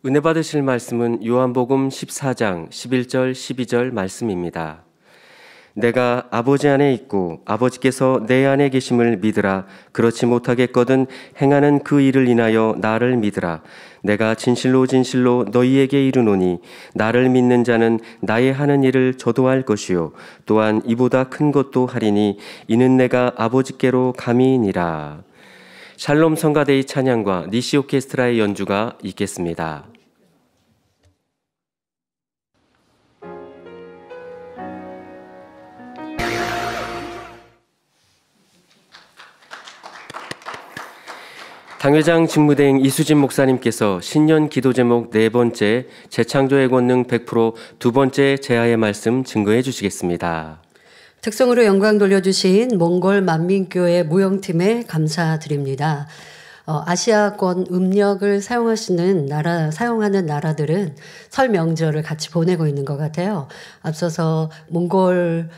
은혜 받으실 말씀은 요한복음 14장 11절 12절 말씀입니다. 내가 아버지 안에 있고 아버지께서 내 안에 계심을 믿으라. 그렇지 못하겠거든 행하는 그 일을 인하여 나를 믿으라. 내가 진실로 진실로 너희에게 이르노니 나를 믿는 자는 나의 하는 일을 저도 할 것이요 또한 이보다 큰 것도 하리니 이는 내가 아버지께로 감이니라. 샬롬 성가대의 찬양과 니시 오케스트라의 연주가 있겠습니다. 당회장 직무대행 이수진 목사님께서 신년 기도 제목 4번째 재창조의 권능 100% 2번째 제하의 말씀 증거해 주시겠습니다. 특성으로 영광 돌려주신 몽골 만민교회 무용팀에 감사드립니다. 아시아권 음력을 사용하는 나라들은 설 명절을 같이 보내고 있는 것 같아요. 앞서서 몽골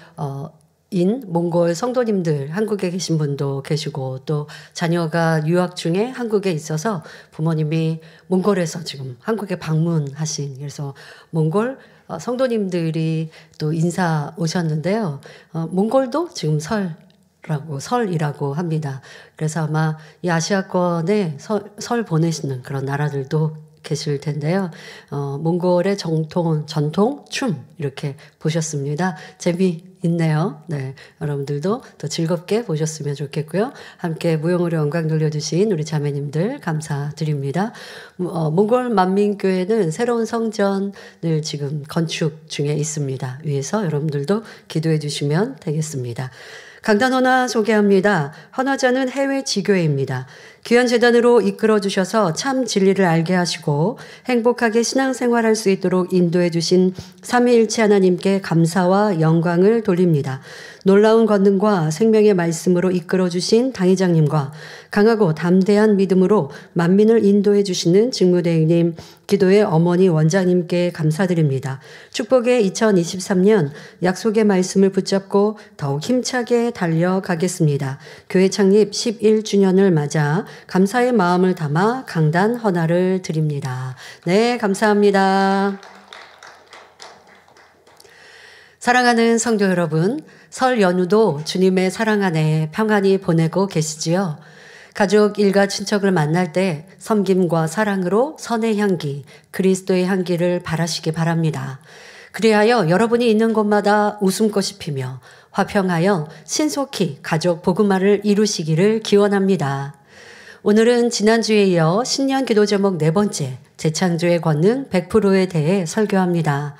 성도님들 한국에 계신 분도 계시고 또 자녀가 유학 중에 한국에 있어서 부모님이 몽골에서 지금 한국에 방문하신 그래서 몽골 성도님들이 또 인사 오셨는데요. 몽골도 지금 설이라고 합니다. 그래서 아마 이 아시아권에 설 보내시는 그런 나라들도 계실 텐데요. 몽골의 전통 춤 이렇게 보셨습니다. 재미있네요. 네, 여러분들도 더 즐겁게 보셨으면 좋겠고요. 함께 무용으로 영광 돌려주신 우리 자매님들 감사드립니다. 몽골 만민교회는 새로운 성전을 지금 건축 중에 있습니다. 위에서 여러분들도 기도해 주시면 되겠습니다. 강단 헌화 소개합니다. 헌화자는 해외 지교회입니다. 귀한 재단으로 이끌어 주셔서 참 진리를 알게 하시고 행복하게 신앙생활할 수 있도록 인도해 주신 삼위일체 하나님께 감사와 영광을 돌립니다. 놀라운 권능과 생명의 말씀으로 이끌어 주신 당회장님과 강하고 담대한 믿음으로 만민을 인도해 주시는 직무대행님, 기도의 어머니 원장님께 감사드립니다. 축복의 2023년 약속의 말씀을 붙잡고 더욱 힘차게 달려가겠습니다. 교회 창립 11주년을 맞아 감사의 마음을 담아 강단 헌화를 드립니다. 네, 감사합니다. 사랑하는 성도 여러분, 설 연휴도 주님의 사랑 안에 평안히 보내고 계시지요? 가족, 일가, 친척을 만날 때 섬김과 사랑으로 선의 향기, 그리스도의 향기를 바라시기 바랍니다. 그리하여 여러분이 있는 곳마다 웃음꽃이 피며 화평하여 신속히 가족 복음화를 이루시기를 기원합니다. 오늘은 지난주에 이어 신년 기도 제목 4번째 재창조의 권능 100%에 대해 설교합니다.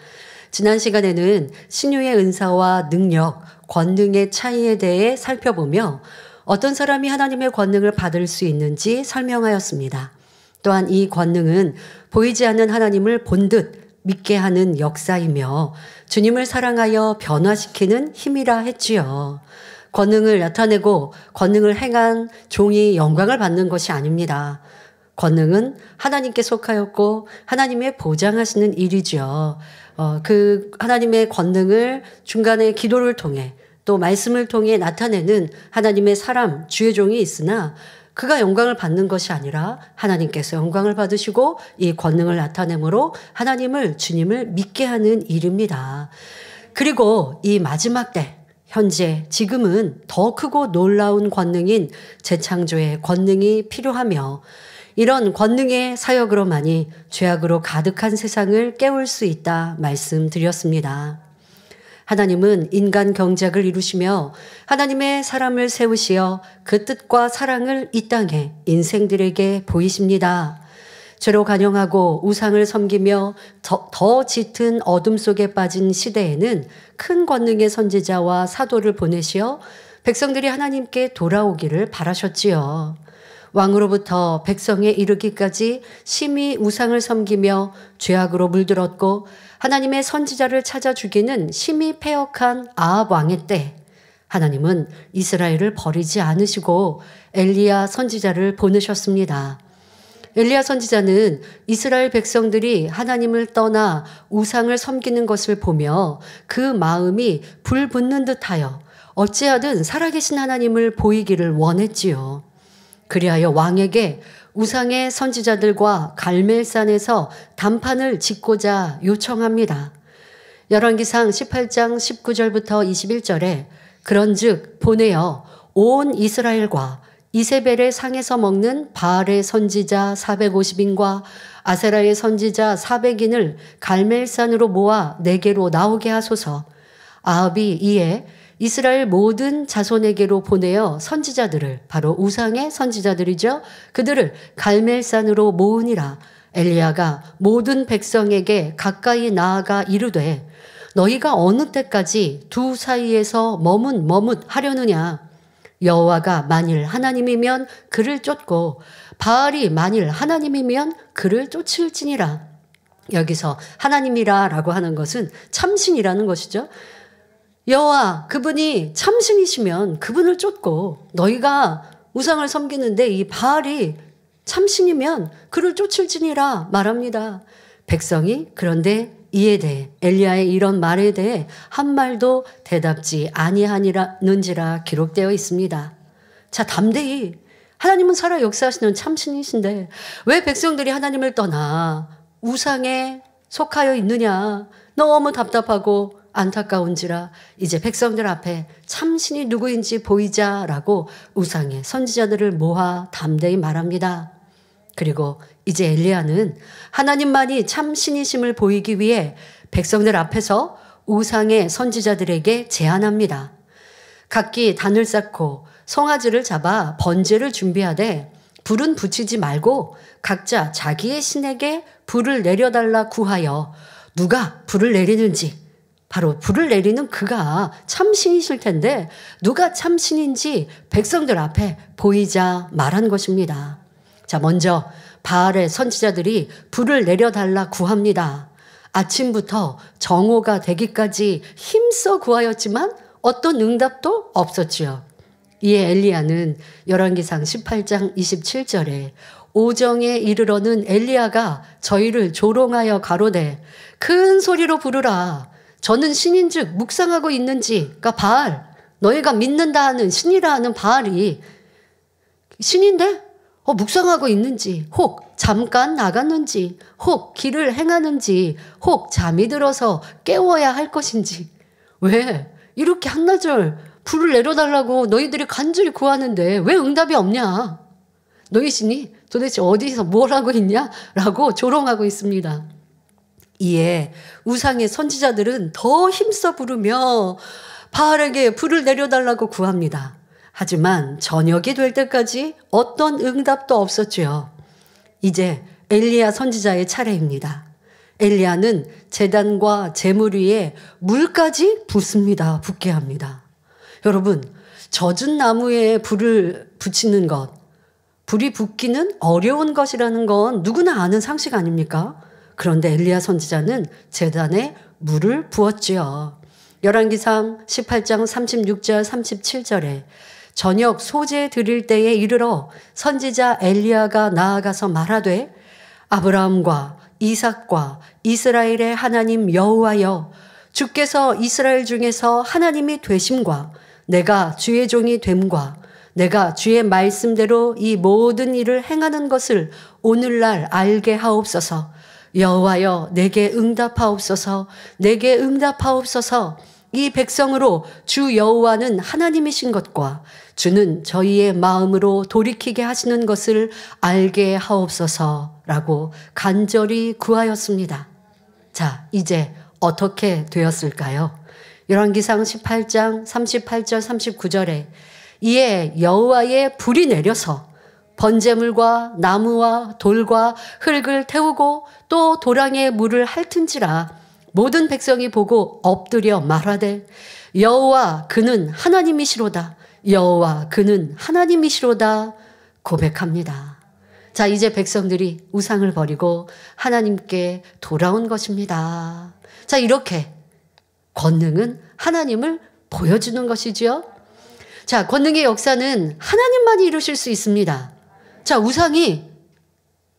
지난 시간에는 신유의 은사와 능력, 권능의 차이에 대해 살펴보며 어떤 사람이 하나님의 권능을 받을 수 있는지 설명하였습니다. 또한 이 권능은 보이지 않는 하나님을 본 듯 믿게 하는 역사이며 주님을 사랑하여 변화시키는 힘이라 했지요. 권능을 나타내고 권능을 행한 종이 영광을 받는 것이 아닙니다. 권능은 하나님께 속하였고 하나님의 보장하시는 일이죠. 그 하나님의 권능을 중간에 기도를 통해 또 말씀을 통해 나타내는 하나님의 사람, 주의 종이 있으나 그가 영광을 받는 것이 아니라 하나님께서 영광을 받으시고 이 권능을 나타내므로 하나님을, 주님을 믿게 하는 일입니다. 그리고 이 마지막 때, 현재, 지금은 더 크고 놀라운 권능인 재창조의 권능이 필요하며 이런 권능의 사역으로만이 죄악으로 가득한 세상을 깨울 수 있다 말씀드렸습니다. 하나님은 인간 경작을 이루시며 하나님의 사람을 세우시어 그 뜻과 사랑을 이 땅에 인생들에게 보이십니다. 죄로 간영하고 우상을 섬기며 더 짙은 어둠 속에 빠진 시대에는 큰 권능의 선지자와 사도를 보내시어 백성들이 하나님께 돌아오기를 바라셨지요. 왕으로부터 백성에 이르기까지 심히 우상을 섬기며 죄악으로 물들었고 하나님의 선지자를 찾아 죽이는 심히 패역한 아합 왕의 때 하나님은 이스라엘을 버리지 않으시고 엘리야 선지자를 보내셨습니다. 엘리야 선지자는 이스라엘 백성들이 하나님을 떠나 우상을 섬기는 것을 보며 그 마음이 불붙는 듯하여 어찌하든 살아계신 하나님을 보이기를 원했지요. 그리하여 왕에게 우상의 선지자들과 갈멜산에서 단판을 짓고자 요청합니다. 열왕기상 18장 19절부터 21절에 그런즉 보내어 온 이스라엘과 이세벨의 상에서 먹는 바알의 선지자 450인과 아세라의 선지자 400인을 갈멜산으로 모아 내게로 나오게 하소서. 아합이 이에 이스라엘 모든 자손에게로 보내어 선지자들을, 바로 우상의 선지자들이죠, 그들을 갈멜산으로 모으니라. 엘리야가 모든 백성에게 가까이 나아가 이르되 너희가 어느 때까지 두 사이에서 머뭇하려느냐. 여호와가 만일 하나님이면 그를 쫓고 바알이 만일 하나님이면 그를 쫓을지니라. 여기서 하나님이라 라고 하는 것은 참신이라는 것이죠. 여호와 그분이 참신이시면 그분을 쫓고, 너희가 우상을 섬기는데 이 바알이 참신이면 그를 쫓을지니라 말합니다. 백성이 그런데 이에 대해, 엘리야의 이런 말에 대해 한 말도 대답지 아니하니라는지라 기록되어 있습니다. 자, 담대히 하나님은 살아 역사하시는 참신이신데 왜 백성들이 하나님을 떠나 우상에 속하여 있느냐. 너무 답답하고 안타까운지라 이제 백성들 앞에 참신이 누구인지 보이자라고 우상의 선지자들을 모아 담대히 말합니다. 그리고 이제 엘리야는 하나님만이 참신이심을 보이기 위해 백성들 앞에서 우상의 선지자들에게 제안합니다. 각기 단을 쌓고 송아지를 잡아 번제를 준비하되 불은 붙이지 말고 각자 자기의 신에게 불을 내려달라 구하여 누가 불을 내리는지, 바로 불을 내리는 그가 참신이실 텐데 누가 참신인지 백성들 앞에 보이자 말한 것입니다. 자, 먼저 바알의 선지자들이 불을 내려달라 구합니다. 아침부터 정오가 되기까지 힘써 구하였지만 어떤 응답도 없었지요. 이에 엘리야는 열왕기상 18장 27절에 오정에 이르러는 엘리야가 저희를 조롱하여 가로되 큰 소리로 부르라. 저는 신인즉 묵상하고 있는지, 그러니까 바알, 너희가 믿는다 하는 신이라 하는 바알이 신인데 묵상하고 있는지, 혹 잠깐 나갔는지, 혹 길을 행하는지, 혹 잠이 들어서 깨워야 할 것인지, 왜 이렇게 한나절 불을 내려달라고 너희들이 간절히 구하는데 왜 응답이 없냐? 너희 신이 도대체 어디서 뭘 하고 있냐? 라고 조롱하고 있습니다. 이에 우상의 선지자들은 더 힘써 부르며 바알에게 불을 내려달라고 구합니다. 하지만 저녁이 될 때까지 어떤 응답도 없었지요. 이제 엘리야 선지자의 차례입니다. 엘리야는 제단과 제물 위에 물까지 붓습니다. 붓게 합니다. 여러분, 젖은 나무에 불을 붙이는 것, 불이 붙기는 어려운 것이라는 건 누구나 아는 상식 아닙니까? 그런데 엘리야 선지자는 제단에 물을 부었지요. 열왕기상 18장 36절 37절에 저녁 소제 드릴 때에 이르러 선지자 엘리야가 나아가서 말하되 아브라함과 이삭과 이스라엘의 하나님 여호와여, 주께서 이스라엘 중에서 하나님이 되심과 내가 주의 종이 됨과 내가 주의 말씀대로 이 모든 일을 행하는 것을 오늘날 알게 하옵소서. 여호와여, 내게 응답하옵소서. 내게 응답하옵소서. 이 백성으로 주 여호와는 하나님이신 것과 주는 저희의 마음으로 돌이키게 하시는 것을 알게 하옵소서라고 간절히 구하였습니다. 자, 이제 어떻게 되었을까요? 열왕기상 18장 38절 39절에 이에 여호와의 불이 내려서 번제물과 나무와 돌과 흙을 태우고 또 도랑에 물을 핥은지라 모든 백성이 보고 엎드려 말하되 여호와 그는 하나님이시로다. 여호와 그는 하나님이시로다 고백합니다. 자, 이제 백성들이 우상을 버리고 하나님께 돌아온 것입니다. 자, 이렇게 권능은 하나님을 보여주는 것이지요. 자, 권능의 역사는 하나님만이 이루실 수 있습니다. 자, 우상이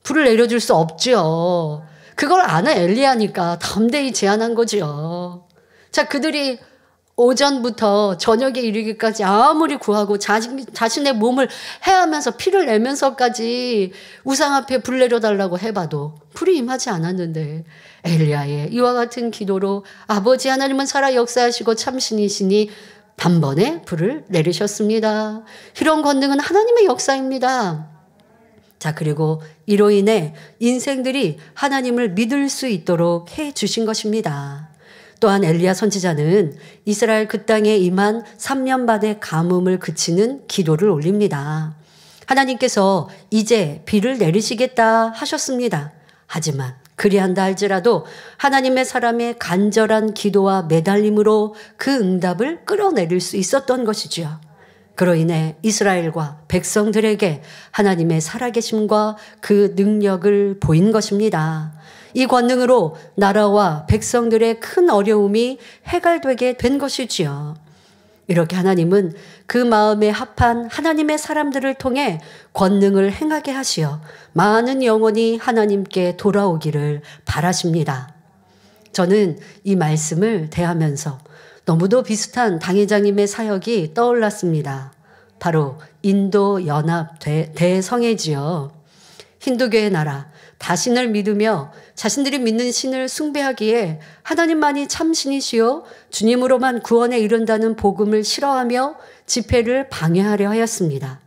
불을 내려줄 수 없죠. 그걸 아는 엘리야니까 담대히 제안한 거지요. 자, 그들이 오전부터 저녁에 이르기까지 아무리 구하고 자신의 몸을 해하면서 피를 내면서까지 우상 앞에 불 내려달라고 해봐도 불이 임하지 않았는데 엘리야의 이와 같은 기도로 아버지 하나님은 살아 역사하시고 참신이시니 단번에 불을 내리셨습니다. 이런 권능은 하나님의 역사입니다. 자, 그리고 이로 인해 인생들이 하나님을 믿을 수 있도록 해 주신 것입니다. 또한 엘리야 선지자는 이스라엘 그 땅에 임한 3년 반의 가뭄을 그치는 기도를 올립니다. 하나님께서 이제 비를 내리시겠다 하셨습니다. 하지만 그리한다 할지라도 하나님의 사람의 간절한 기도와 매달림으로 그 응답을 끌어내릴 수 있었던 것이지요. 그로 인해 이스라엘과 백성들에게 하나님의 살아계심과 그 능력을 보인 것입니다. 이 권능으로 나라와 백성들의 큰 어려움이 해결되게 된 것이지요. 이렇게 하나님은 그 마음에 합한 하나님의 사람들을 통해 권능을 행하게 하시어 많은 영혼이 하나님께 돌아오기를 바라십니다. 저는 이 말씀을 대하면서 너무도 비슷한 당회장님의 사역이 떠올랐습니다. 바로 인도 연합 대성회지요. 힌두교의 나라, 다신을 믿으며 자신들이 믿는 신을 숭배하기에 하나님만이 참신이시요 주님으로만 구원에 이른다는 복음을 싫어하며 집회를 방해하려 하였습니다.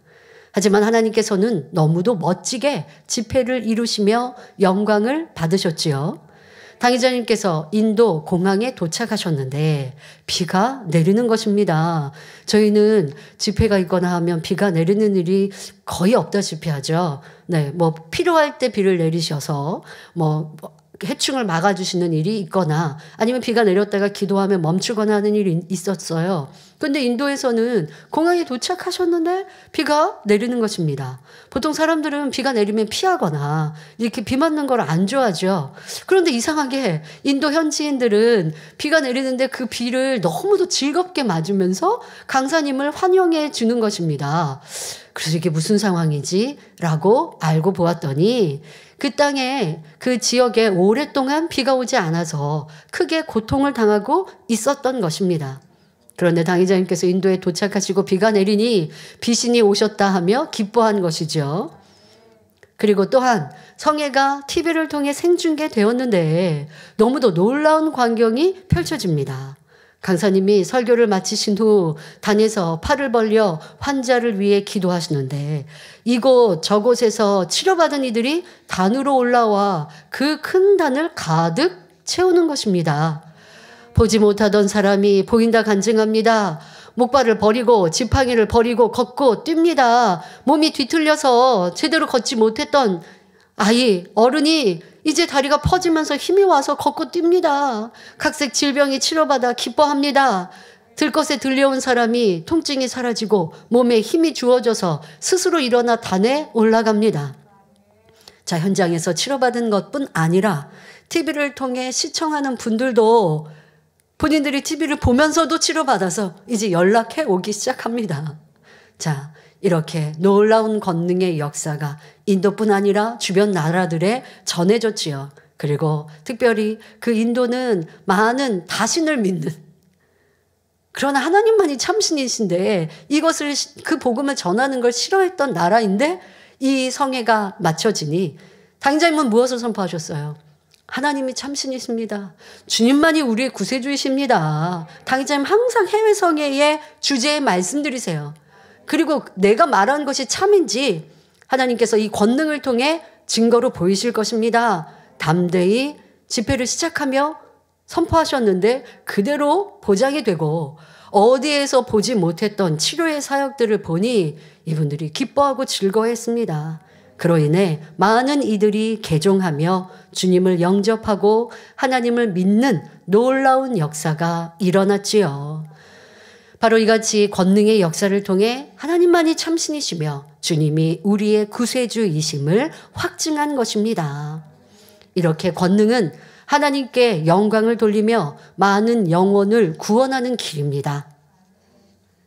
하지만 하나님께서는 너무도 멋지게 집회를 이루시며 영광을 받으셨지요. 당회장님께서 인도 공항에 도착하셨는데 비가 내리는 것입니다. 저희는 집회가 있거나 하면 비가 내리는 일이 거의 없다시피 하죠. 네, 뭐 필요할 때 비를 내리셔서 뭐 해충을 막아주시는 일이 있거나 아니면 비가 내렸다가 기도하면 멈추거나 하는 일이 있었어요. 그런데 인도에서는 공항에 도착하셨는데 비가 내리는 것입니다. 보통 사람들은 비가 내리면 피하거나 이렇게 비 맞는 걸 안 좋아하죠. 그런데 이상하게 인도 현지인들은 비가 내리는데 그 비를 너무도 즐겁게 맞으면서 강사님을 환영해 주는 것입니다. 그래서 이게 무슨 상황이지? 라고 알고 보았더니 그 땅에 그 지역에 오랫동안 비가 오지 않아서 크게 고통을 당하고 있었던 것입니다. 그런데 당회장님께서 인도에 도착하시고 비가 내리니 비신이 오셨다 하며 기뻐한 것이죠. 그리고 또한 성회가 TV를 통해 생중계되었는데 너무도 놀라운 광경이 펼쳐집니다. 강사님이 설교를 마치신 후 단에서 팔을 벌려 환자를 위해 기도하시는데 이곳 저곳에서 치료받은 이들이 단으로 올라와 그 큰 단을 가득 채우는 것입니다. 보지 못하던 사람이 보인다 간증합니다. 목발을 버리고 지팡이를 버리고 걷고 뜁니다. 몸이 뒤틀려서 제대로 걷지 못했던 아이, 어른이 이제 다리가 퍼지면서 힘이 와서 걷고 뜁니다. 각색 질병이 치료받아 기뻐합니다. 들것에 들려온 사람이 통증이 사라지고 몸에 힘이 주어져서 스스로 일어나 단에 올라갑니다. 자, 현장에서 치료받은 것뿐 아니라 TV를 통해 시청하는 분들도 본인들이 TV를 보면서도 치료받아서 이제 연락해 오기 시작합니다. 자, 이렇게 놀라운 권능의 역사가 인도뿐 아니라 주변 나라들에 전해졌지요. 그리고 특별히 그 인도는 많은 다신을 믿는, 그러나 하나님만이 참신이신데 이것을, 그 복음을 전하는 걸 싫어했던 나라인데 이 성회가 맞춰지니 당장님은 무엇을 선포하셨어요? 하나님이 참신이십니다. 주님만이 우리의 구세주이십니다. 당장님 항상 해외 성회의 주제에 말씀드리세요. 그리고 내가 말한 것이 참인지 하나님께서 이 권능을 통해 증거로 보이실 것입니다. 담대히 집회를 시작하며 선포하셨는데 그대로 보장이 되고 어디에서 보지 못했던 치료의 사역들을 보니 이분들이 기뻐하고 즐거워했습니다. 그로 인해 많은 이들이 개종하며 주님을 영접하고 하나님을 믿는 놀라운 역사가 일어났지요. 바로 이같이 권능의 역사를 통해 하나님만이 참신이시며 주님이 우리의 구세주이심을 확증한 것입니다. 이렇게 권능은 하나님께 영광을 돌리며 많은 영혼을 구원하는 길입니다.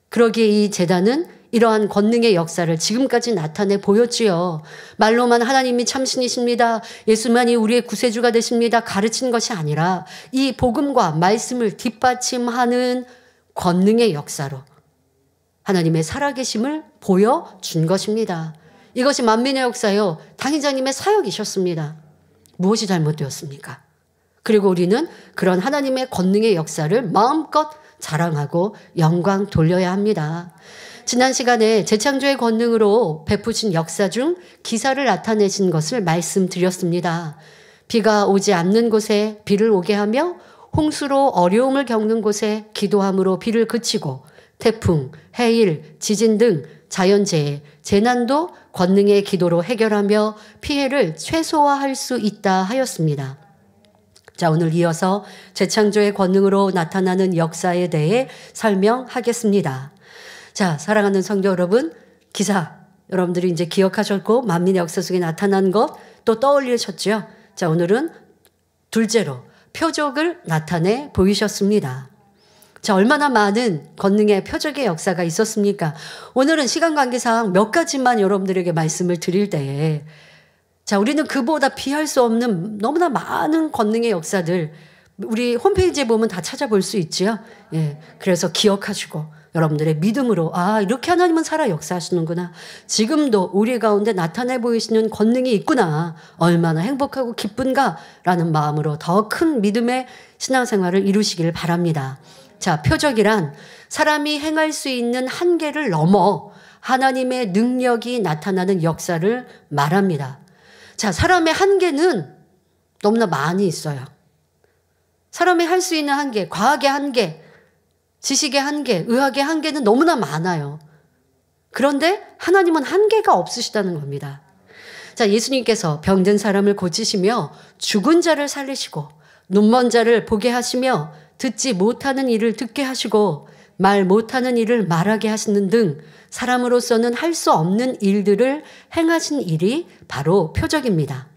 그러기에 이 제단은 이러한 권능의 역사를 지금까지 나타내 보였지요. 말로만 하나님이 참신이십니다. 예수만이 우리의 구세주가 되십니다. 가르친 것이 아니라 이 복음과 말씀을 뒷받침하는 권능의 역사로 하나님의 살아계심을 보여준 것입니다. 이것이 만민의 역사요. 당회장님의 사역이셨습니다. 무엇이 잘못되었습니까? 그리고 우리는 그런 하나님의 권능의 역사를 마음껏 자랑하고 영광 돌려야 합니다. 지난 시간에 재창조의 권능으로 베푸신 역사 중 기사를 나타내신 것을 말씀드렸습니다. 비가 오지 않는 곳에 비를 오게 하며 홍수로 어려움을 겪는 곳에 기도함으로 비를 그치고 태풍, 해일, 지진 등 자연재해, 재난도 권능의 기도로 해결하며 피해를 최소화할 수 있다 하였습니다. 자, 오늘 이어서 재창조의 권능으로 나타나는 역사에 대해 설명하겠습니다. 자, 사랑하는 성도 여러분, 기사 여러분들이 이제 기억하셨고 만민의 역사 속에 나타난 것 또 떠올리셨죠? 자, 오늘은 둘째로 표적을 나타내 보이셨습니다. 자, 얼마나 많은 권능의 표적의 역사가 있었습니까? 오늘은 시간 관계상 몇 가지만 여러분들에게 말씀을 드릴 때에 자, 우리는 그보다 비할 수 없는 너무나 많은 권능의 역사들 우리 홈페이지에 보면 다 찾아볼 수 있지요. 예, 그래서 기억하시고 여러분들의 믿음으로 이렇게 하나님은 살아 역사하시는구나. 지금도 우리 가운데 나타내 보이시는 권능이 있구나. 얼마나 행복하고 기쁜가라는 마음으로 더 큰 믿음의 신앙생활을 이루시길 바랍니다. 자, 표적이란 사람이 행할 수 있는 한계를 넘어 하나님의 능력이 나타나는 역사를 말합니다. 자, 사람의 한계는 너무나 많이 있어요. 사람이 할 수 있는 한계, 과학의 한계, 지식의 한계, 의학의 한계는 너무나 많아요. 그런데 하나님은 한계가 없으시다는 겁니다. 자, 예수님께서 병든 사람을 고치시며 죽은 자를 살리시고 눈먼 자를 보게 하시며 듣지 못하는 일을 듣게 하시고 말 못하는 일을 말하게 하시는 등 사람으로서는 할 수 없는 일들을 행하신 일이 바로 표적입니다.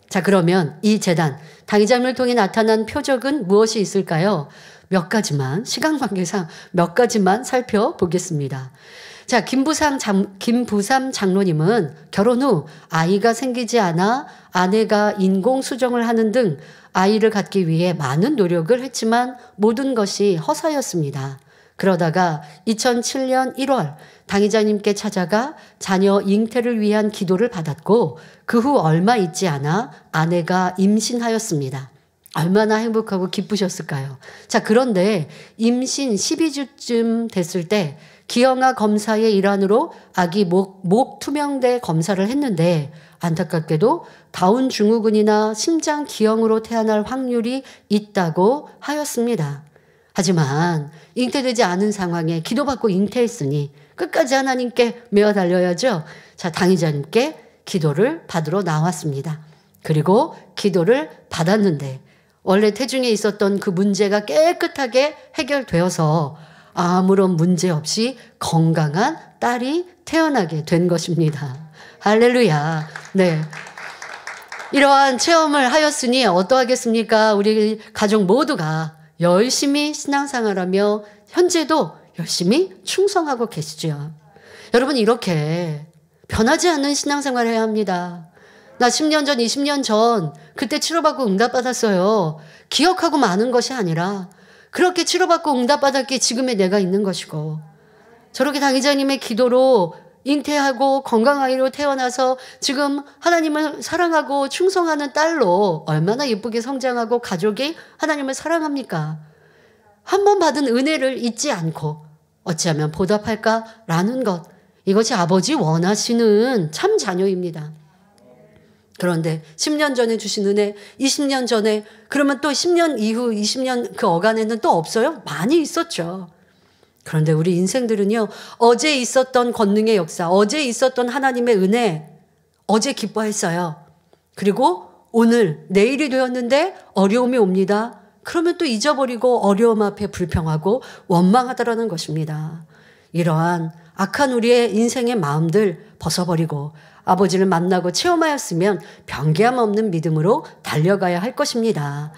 자, 그러면 이 재단, 당의자를 통해 나타난 표적은 무엇이 있을까요? 몇 가지만, 시간 관계상 몇 가지만 살펴보겠습니다. 자, 김부삼 장로님은 결혼 후 아이가 생기지 않아 아내가 인공수정을 하는 등 아이를 갖기 위해 많은 노력을 했지만 모든 것이 허사였습니다. 그러다가 2007년 1월 당의자님께 찾아가 자녀 잉태를 위한 기도를 받았고 그 후 얼마 있지 않아 아내가 임신하였습니다. 얼마나 행복하고 기쁘셨을까요? 자, 그런데 임신 12주쯤 됐을 때 기형아 검사의 일환으로 아기 목 투명대 검사를 했는데 안타깝게도 다운 증후군이나 심장 기형으로 태어날 확률이 있다고 하였습니다. 하지만 잉태되지 않은 상황에 기도받고 잉태했으니 끝까지 하나님께 메어 달려야죠. 자, 당의자님께 기도를 받으러 나왔습니다. 그리고 기도를 받았는데 원래 태중에 있었던 그 문제가 깨끗하게 해결되어서 아무런 문제 없이 건강한 딸이 태어나게 된 것입니다. 할렐루야. 네. 이러한 체험을 하였으니 어떠하겠습니까? 우리 가족 모두가 열심히 신앙생활하며 현재도 열심히 충성하고 계시죠. 여러분, 이렇게 변하지 않는 신앙생활을 해야 합니다. 나 10년 전, 20년 전 그때 치료받고 응답받았어요. 기억하고 마는 것이 아니라 그렇게 치료받고 응답받았기에 지금의 내가 있는 것이고 저렇게 당의자님의 기도로 잉태하고 건강아이로 태어나서 지금 하나님을 사랑하고 충성하는 딸로 얼마나 예쁘게 성장하고 가족이 하나님을 사랑합니까? 한 번 받은 은혜를 잊지 않고 어찌하면 보답할까라는 것, 이것이 아버지 원하시는 참 자녀입니다. 그런데 10년 전에 주신 은혜, 20년 전에, 그러면 또 10년 이후 20년 그 어간에는 또 없어요? 많이 있었죠. 그런데 우리 인생들은요, 어제 있었던 권능의 역사, 어제 있었던 하나님의 은혜, 어제 기뻐했어요. 그리고 오늘, 내일이 되었는데 어려움이 옵니다. 그러면 또 잊어버리고 어려움 앞에 불평하고 원망하더라는 것입니다. 이러한 악한 우리의 인생의 마음들 벗어버리고 아버지를 만나고 체험하였으면 변개함 없는 믿음으로 달려가야 할 것입니다.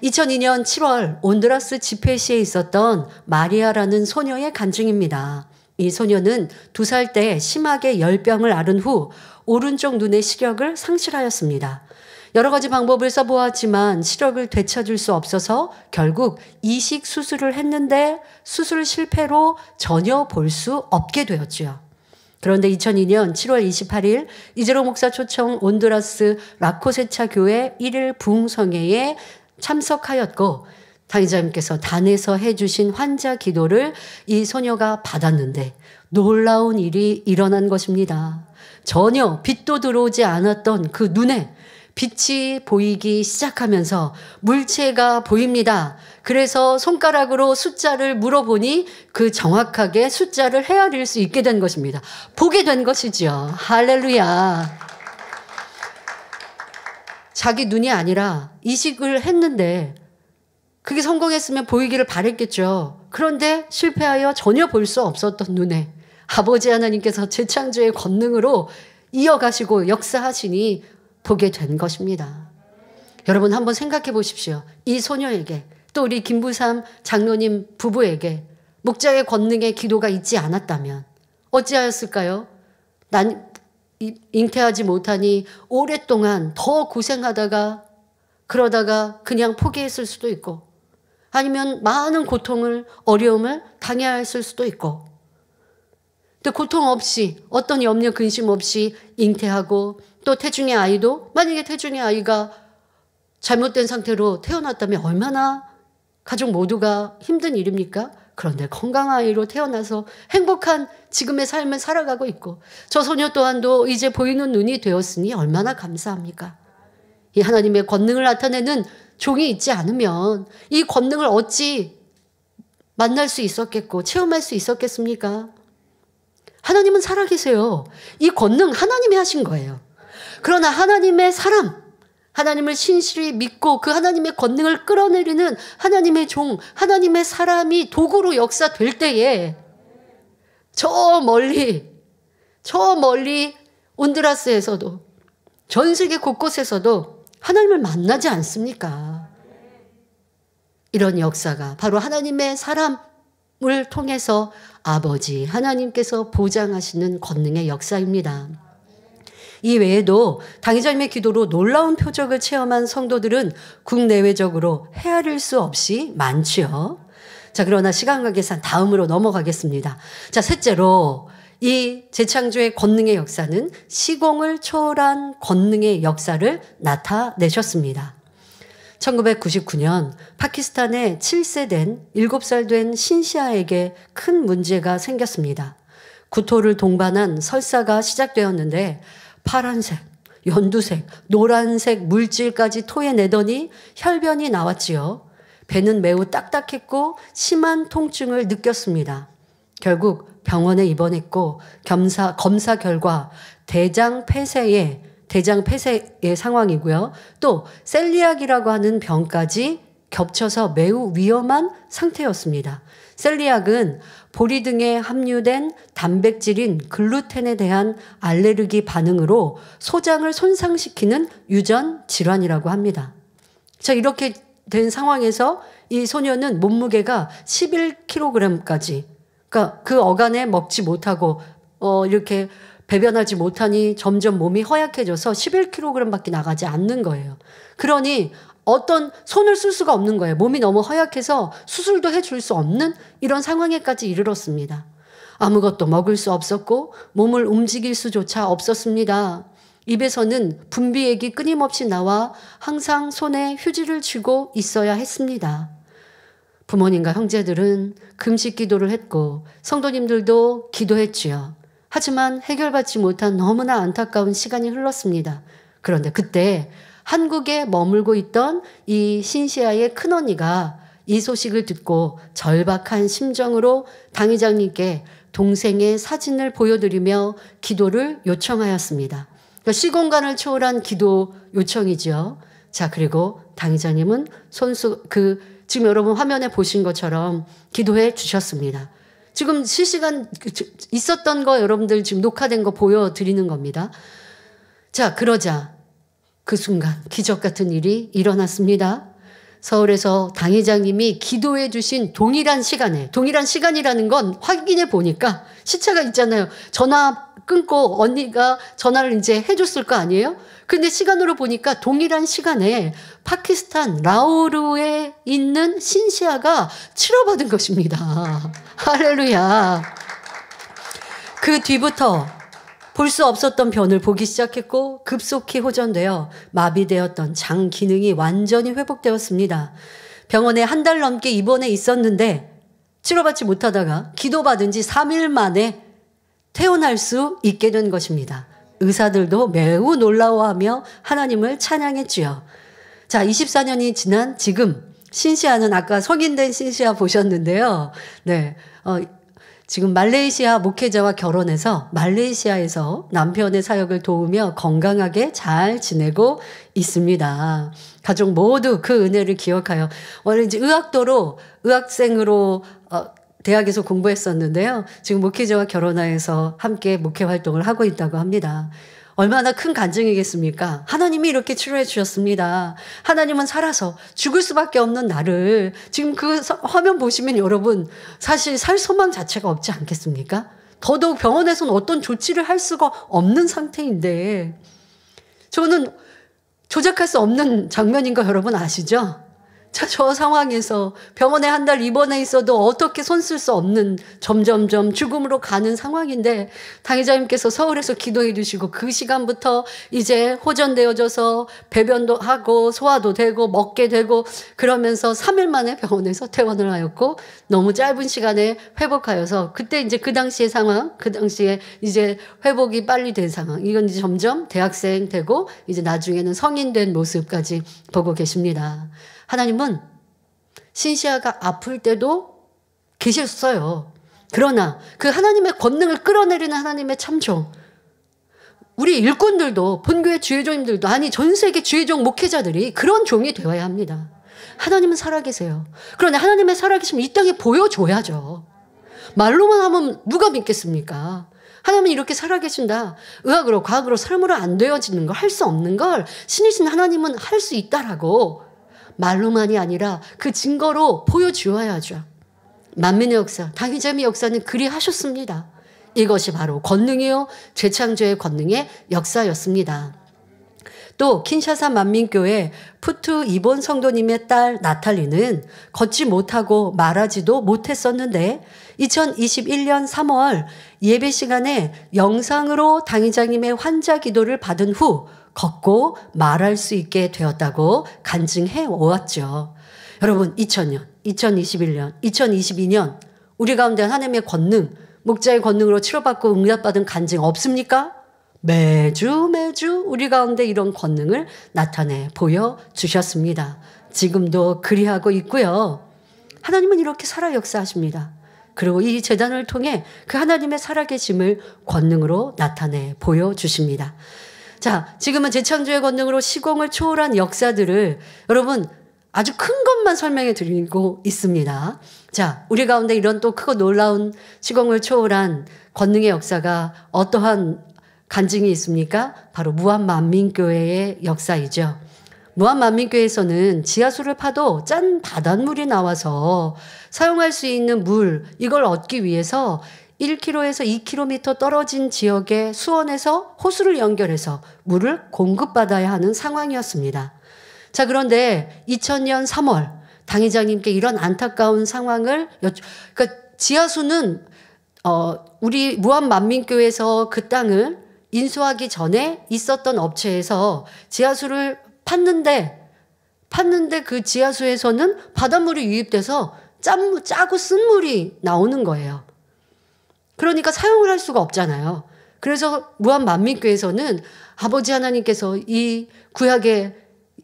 2002년 7월 온두라스 지페시에 있었던 마리아라는 소녀의 간증입니다. 이 소녀는 2살 때 심하게 열병을 앓은 후 오른쪽 눈의 시력을 상실하였습니다. 여러 가지 방법을 써보았지만 시력을 되찾을 수 없어서 결국 이식 수술을 했는데 수술 실패로 전혀 볼 수 없게 되었지요. 그런데 2002년 7월 28일 이재로 목사 초청 온두라스 라코세차 교회 1일 부흥성회에 참석하였고 당의자님께서 단에서 해주신 환자 기도를 이 소녀가 받았는데 놀라운 일이 일어난 것입니다. 전혀 빛도 들어오지 않았던 그 눈에 빛이 보이기 시작하면서 물체가 보입니다. 그래서 손가락으로 숫자를 물어보니 그 정확하게 숫자를 헤아릴 수 있게 된 것입니다. 보게 된 것이죠. 할렐루야. 자기 눈이 아니라 이식을 했는데 그게 성공했으면 보이기를 바랬겠죠. 그런데 실패하여 전혀 볼 수 없었던 눈에 아버지 하나님께서 재창조의 권능으로 이어가시고 역사하시니 보게 된 것입니다. 여러분 한번 생각해 보십시오. 이 소녀에게 또 우리 김부삼 장로님 부부에게 목자의 권능의 기도가 있지 않았다면 어찌하였을까요? 난 잉태하지 못하니 오랫동안 더 고생하다가 그러다가 그냥 포기했을 수도 있고 아니면 많은 고통을 어려움을 당해야 했을 수도 있고 또 고통 없이 어떤 염려 근심 없이 잉태하고 또 태중의 아이도 만약에 태중의 아이가 잘못된 상태로 태어났다면 얼마나 가족 모두가 힘든 일입니까? 그런데 건강한 아이로 태어나서 행복한 지금의 삶을 살아가고 있고 저 소녀 또한도 이제 보이는 눈이 되었으니 얼마나 감사합니까? 이 하나님의 권능을 나타내는 종이 있지 않으면 이 권능을 어찌 만날 수 있었겠고 체험할 수 있었겠습니까? 하나님은 살아계세요. 이 권능 하나님이 하신 거예요. 그러나 하나님의 사람, 하나님을 신실히 믿고 그 하나님의 권능을 끌어내리는 하나님의 종, 하나님의 사람이 도구로 역사될 때에 저 멀리 온두라스에서도 전 세계 곳곳에서도 하나님을 만나지 않습니까? 이런 역사가 바로 하나님의 사람을 통해서 아버지 하나님께서 보장하시는 권능의 역사입니다. 이 외에도 당의자님의 기도로 놀라운 표적을 체험한 성도들은 국내외적으로 헤아릴 수 없이 많지요. 자, 그러나 시간 관계상 다음으로 넘어가겠습니다. 자, 셋째로 이 재창조의 권능의 역사는 시공을 초월한 권능의 역사를 나타내셨습니다. 1999년 파키스탄에 7세 된 7살 된 신시아에게 큰 문제가 생겼습니다. 구토를 동반한 설사가 시작되었는데 파란색, 연두색, 노란색 물질까지 토해내더니 혈변이 나왔지요. 배는 매우 딱딱했고 심한 통증을 느꼈습니다. 결국 병원에 입원했고 검사 결과 대장 폐쇄의 상황이고요. 또 셀리악이라고 하는 병까지 겹쳐서 매우 위험한 상태였습니다. 셀리악은 보리 등에 함유된 단백질인 글루텐에 대한 알레르기 반응으로 소장을 손상시키는 유전 질환이라고 합니다. 자, 이렇게 된 상황에서 이 소녀는 몸무게가 11kg까지, 그러니까 그 어간에 먹지 못하고 이렇게 배변하지 못하니 점점 몸이 허약해져서 11kg밖에 나가지 않는 거예요. 그러니 어떤 손을 쓸 수가 없는 거예요. 몸이 너무 허약해서 수술도 해줄 수 없는 이런 상황에까지 이르렀습니다. 아무것도 먹을 수 없었고 몸을 움직일 수조차 없었습니다. 입에서는 분비액이 끊임없이 나와 항상 손에 휴지를 쥐고 있어야 했습니다. 부모님과 형제들은 금식 기도를 했고 성도님들도 기도했지요. 하지만 해결받지 못한 너무나 안타까운 시간이 흘렀습니다. 그런데 그때 한국에 머물고 있던 이 신시아의 큰언니가 이 소식을 듣고 절박한 심정으로 당의장님께 동생의 사진을 보여드리며 기도를 요청하였습니다. 그러니까 시공간을 초월한 기도 요청이죠. 자, 그리고 당의장님은 지금 여러분 화면에 보신 것처럼 기도해 주셨습니다. 지금 실시간 있었던 거 여러분들 지금 녹화된 거 보여드리는 겁니다. 자, 그러자 그 순간 기적 같은 일이 일어났습니다. 서울에서 당회장님이 기도해 주신 동일한 시간이라는 건 확인해 보니까 시차가 있잖아요. 전화 끊고 언니가 전화를 이제 해줬을 거 아니에요? 근데 시간으로 보니까 동일한 시간에 파키스탄 라오르에 있는 신시아가 치료받은 것입니다. 할렐루야. 그 뒤부터 볼 수 없었던 변을 보기 시작했고 급속히 호전되어 마비되었던 장 기능이 완전히 회복되었습니다. 병원에 한 달 넘게 입원해 있었는데 치료받지 못하다가 기도받은 지 3일 만에 퇴원할 수 있게 된 것입니다. 의사들도 매우 놀라워하며 하나님을 찬양했지요. 자, 24년이 지난 지금 신시아는 아까 성인된 신시아 보셨는데요. 네, 지금 말레이시아 목회자와 결혼해서 말레이시아에서 남편의 사역을 도우며 건강하게 잘 지내고 있습니다. 가족 모두 그 은혜를 기억하여 원래 이제 의학생으로 대학에서 공부했었는데요. 지금 목회자와 결혼하여서 함께 목회 활동을 하고 있다고 합니다. 얼마나 큰 간증이겠습니까? 하나님이 이렇게 치료해 주셨습니다. 하나님은 살아서 죽을 수밖에 없는 나를 지금 그 화면 보시면 여러분 사실 살 소망 자체가 없지 않겠습니까? 더더욱 병원에서는 어떤 조치를 할 수가 없는 상태인데 저는 조작할 수 없는 장면인 거 여러분 아시죠? 자, 저 상황에서 병원에 한 달 입원해 있어도 어떻게 손 쓸 수 없는 점점점 죽음으로 가는 상황인데 당의자님께서 서울에서 기도해 주시고 그 시간부터 이제 호전되어져서 배변도 하고 소화도 되고 먹게 되고 그러면서 3일 만에 병원에서 퇴원을 하였고 너무 짧은 시간에 회복하여서 그때 이제 그 당시의 상황, 그 당시에 이제 회복이 빨리 된 상황, 이건 이제 점점 대학생 되고 이제 나중에는 성인 된 모습까지 보고 계십니다. 하나님은 신시아가 아플 때도 계셨어요. 그러나 그 하나님의 권능을 끌어내리는 하나님의 참종, 우리 일꾼들도 본교회 주의종님들도 아니 전 세계 주의종 목회자들이 그런 종이 되어야 합니다. 하나님은 살아계세요. 그런데 하나님의 살아계심을 이 땅에 보여줘야죠. 말로만 하면 누가 믿겠습니까? 하나님은 이렇게 살아계신다. 의학으로 과학으로 삶으로 안 되어지는 걸, 할 수 없는 걸 신이신 하나님은 할 수 있다라고 말로만이 아니라 그 증거로 보여주어야죠. 만민의 역사, 당의자의 역사는 그리 하셨습니다. 이것이 바로 권능이요 재창조의 권능의 역사였습니다. 또 킨샤사 만민교회 푸트 이본 성도님의 딸 나탈리는 걷지 못하고 말하지도 못했었는데 2021년 3월 예배 시간에 영상으로 당의자님의 환자 기도를 받은 후 걷고 말할 수 있게 되었다고 간증해 오았죠. 여러분 2000년, 2021년, 2022년 우리 가운데 하나님의 권능, 목자의 권능으로 치료받고 응답받은 간증 없습니까? 매주 우리 가운데 이런 권능을 나타내 보여주셨습니다. 지금도 그리하고 있고요. 하나님은 이렇게 살아 역사하십니다. 그리고 이 재단을 통해 그 하나님의 살아계심을 권능으로 나타내 보여주십니다. 자, 지금은 재창조의 권능으로 시공을 초월한 역사들을 여러분 아주 큰 것만 설명해 드리고 있습니다. 자, 우리 가운데 이런 또 크고 놀라운 시공을 초월한 권능의 역사가 어떠한 간증이 있습니까? 바로 무한만민교회의 역사이죠. 무한만민교회에서는 지하수를 파도 짠 바닷물이 나와서 사용할 수 있는 물, 이걸 얻기 위해서 1km에서 2km 떨어진 지역의 수원에서 호수를 연결해서 물을 공급받아야 하는 상황이었습니다. 자, 그런데 2000년 3월 당회장님께 이런 안타까운 상황을 그러니까 지하수는 우리 무한만민교회에서 그 땅을 인수하기 전에 있었던 업체에서 지하수를 팠는데 그 지하수에서는 바닷물이 유입돼서 짜고 쓴 물이 나오는 거예요. 그러니까 사용을 할 수가 없잖아요. 그래서 무한만민교회에서는 아버지 하나님께서 이 구약의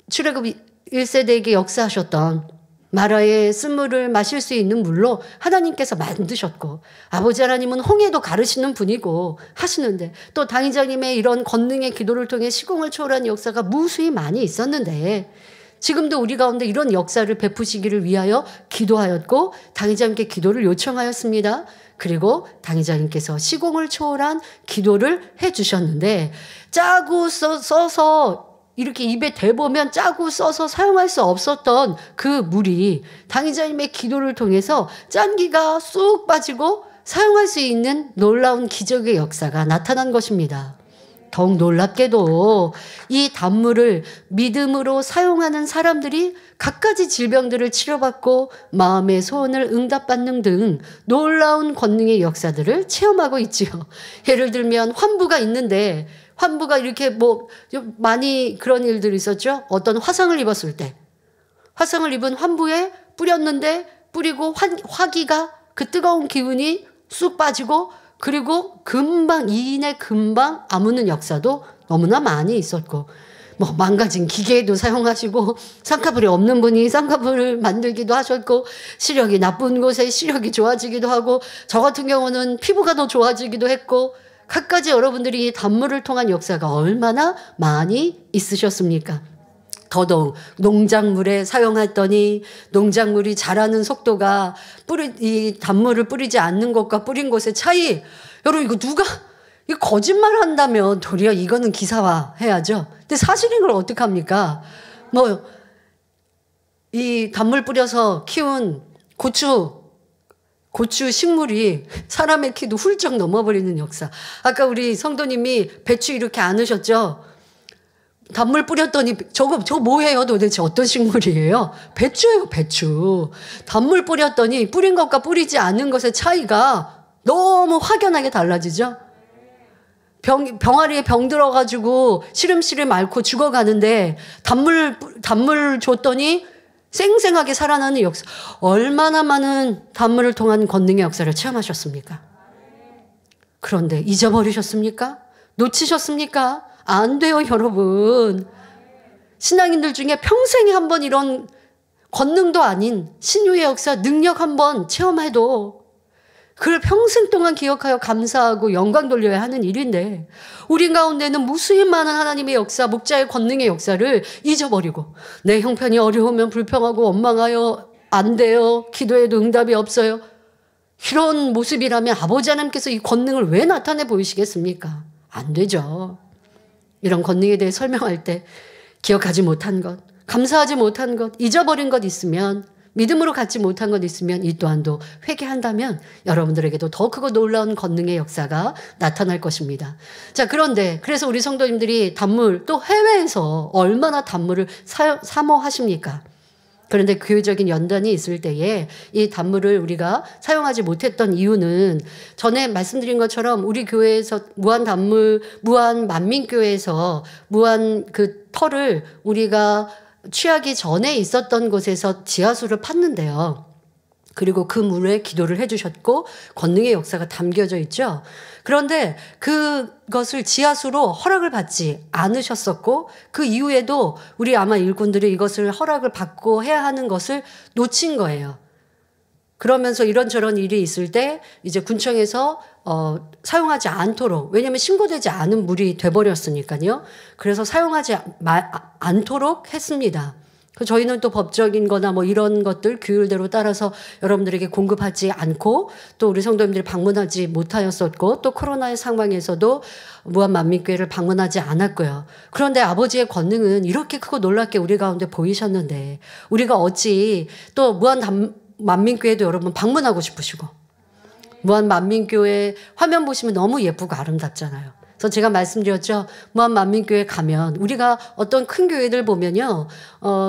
출애굽 1세대에게 역사하셨던 마라의 쓴물을 마실 수 있는 물로 하나님께서 만드셨고 아버지 하나님은 홍해도 가르시는 분이고 하시는데 또 당의자님의 이런 권능의 기도를 통해 시공을 초월한 역사가 무수히 많이 있었는데 지금도 우리 가운데 이런 역사를 베푸시기를 위하여 기도하였고 당의자님께 기도를 요청하였습니다. 그리고 당의자님께서 시공을 초월한 기도를 해주셨는데 짜고 써서 이렇게 입에 대보면 짜고 써서 사용할 수 없었던 그 물이 당의자님의 기도를 통해서 짠기가 쑥 빠지고 사용할 수 있는 놀라운 기적의 역사가 나타난 것입니다. 더욱 놀랍게도 이 단물을 믿음으로 사용하는 사람들이 갖가지 질병들을 치료받고 마음의 소원을 응답받는 등 놀라운 권능의 역사들을 체험하고 있지요. 예를 들면 환부가 있는데 환부가 이렇게 많이 그런 일들이 있었죠. 어떤 화상을 입었을 때 화상을 입은 환부에 뿌렸는데 뿌리고 화기가 그 뜨거운 기운이 쑥 빠지고 그리고 금방 이인의 금방 아무는 역사도 너무나 많이 있었고 망가진 기계도 사용하시고 쌍꺼풀이 없는 분이 쌍꺼풀을 만들기도 하셨고 시력이 나쁜 곳에 시력이 좋아지기도 하고 저 같은 경우는 피부가 더 좋아지기도 했고 갖가지 여러분들이 이 단물을 통한 역사가 얼마나 많이 있으셨습니까? 더더욱 농작물에 사용했더니 농작물이 자라는 속도가 이 단물을 뿌리지 않는 것과 뿌린 것의 차이. 여러분 이거 거짓말 한다면 도리어 이거는 기사화 해야죠. 근데 사실인 걸 어떡합니까? 이 단물 뿌려서 키운 고추 식물이 사람의 키도 훌쩍 넘어버리는 역사. 아까 우리 성도님이 배추 이렇게 안으셨죠? 단물 뿌렸더니 저거 뭐예요? 도대체 어떤 식물이에요? 배추예요, 배추. 단물 뿌렸더니 뿌린 것과 뿌리지 않은 것의 차이가 너무 확연하게 달라지죠? 병아리에 병 들어가지고 시름시름 앓고 죽어가는데 단물 줬더니 쌩쌩하게 살아나는 역사. 얼마나 많은 단물을 통한 권능의 역사를 체험하셨습니까? 그런데 잊어버리셨습니까? 놓치셨습니까? 안 돼요, 여러분. 신앙인들 중에 평생에 한 번 이런 권능도 아닌 신유의 역사, 능력 한 번 체험해도 그걸 평생 동안 기억하여 감사하고 영광 돌려야 하는 일인데 우리 가운데는 무수히 많은 하나님의 역사, 목자의 권능의 역사를 잊어버리고 내 형편이 어려우면 불평하고 원망하여 안 돼요. 기도해도 응답이 없어요. 이런 모습이라면 아버지 하나님께서 이 권능을 왜 나타내 보이시겠습니까? 안 되죠. 이런 권능에 대해 설명할 때 기억하지 못한 것, 감사하지 못한 것, 잊어버린 것 있으면 믿음으로 갖지 못한 것 있으면 이 또한도 회개한다면 여러분들에게도 더 크고 놀라운 권능의 역사가 나타날 것입니다. 자, 그런데 그래서 우리 성도님들이 단물 또 해외에서 얼마나 단물을 사모하십니까? 그런데 교회적인 연단이 있을 때에 이 단물을 우리가 사용하지 못했던 이유는 전에 말씀드린 것처럼 우리 교회에서 무한 만민교회에서 무한 그 터를 우리가 취하기 전에 있었던 곳에서 지하수를 팠는데요. 그리고 그 물에 기도를 해주셨고 권능의 역사가 담겨져 있죠. 그런데 그것을 지하수로 허락을 받지 않으셨었고 그 이후에도 우리 아마 일꾼들이 이것을 허락을 받고 해야 하는 것을 놓친 거예요. 그러면서 이런저런 일이 있을 때 이제 군청에서 사용하지 않도록, 왜냐하면 신고되지 않은 물이 돼버렸으니까요. 그래서 사용하지 않도록 했습니다. 저희는 또 법적인 거나 뭐 이런 것들 규율대로 따라서 여러분들에게 공급하지 않고 또 우리 성도님들이 방문하지 못하였었고 또 코로나의 상황에서도 무한만민교회를 방문하지 않았고요. 그런데 아버지의 권능은 이렇게 크고 놀랍게 우리 가운데 보이셨는데 우리가 어찌 또 무한만민교회도 여러분 방문하고 싶으시고 무한만민교회 화면 보시면 너무 예쁘고 아름답잖아요. 그래서 제가 말씀드렸죠. 무한만민교회 가면 우리가 어떤 큰 교회들 보면요.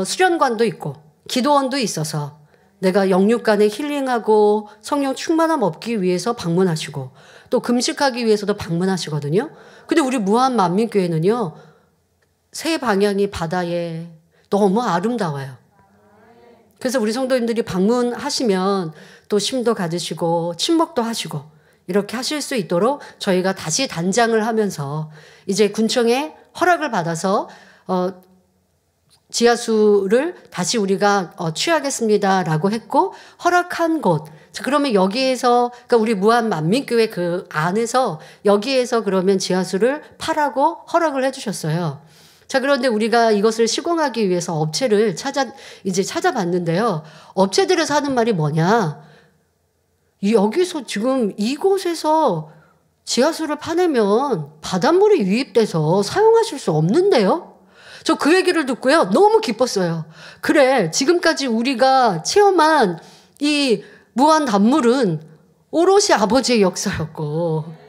수련관도 있고 기도원도 있어서 내가 영육간에 힐링하고 성령 충만함 얻기 위해서 방문하시고 또 금식하기 위해서도 방문하시거든요. 근데 우리 무한만민교회는요. 세 방향이 바다에 너무 아름다워요. 그래서 우리 성도님들이 방문하시면 또 심도 가지시고 친목도 하시고 이렇게 하실 수 있도록 저희가 다시 단장을 하면서 이제 군청에 허락을 받아서 지하수를 다시 우리가 취하겠습니다라고 했고 허락한 곳. 자, 그러면 여기에서 그러니까 우리 무한만민교회 그 안에서 여기에서 그러면 지하수를 파라고 허락을 해주셨어요. 자, 그런데 우리가 이것을 시공하기 위해서 업체를 찾아봤는데요. 업체들에서 하는 말이 뭐냐? 여기서 지금 이곳에서 지하수를 파내면 바닷물이 유입돼서 사용하실 수 없는데요? 저 그 얘기를 듣고요. 너무 기뻤어요. 그래, 지금까지 우리가 체험한 이 무한 단물은 오롯이 아버지의 역사였고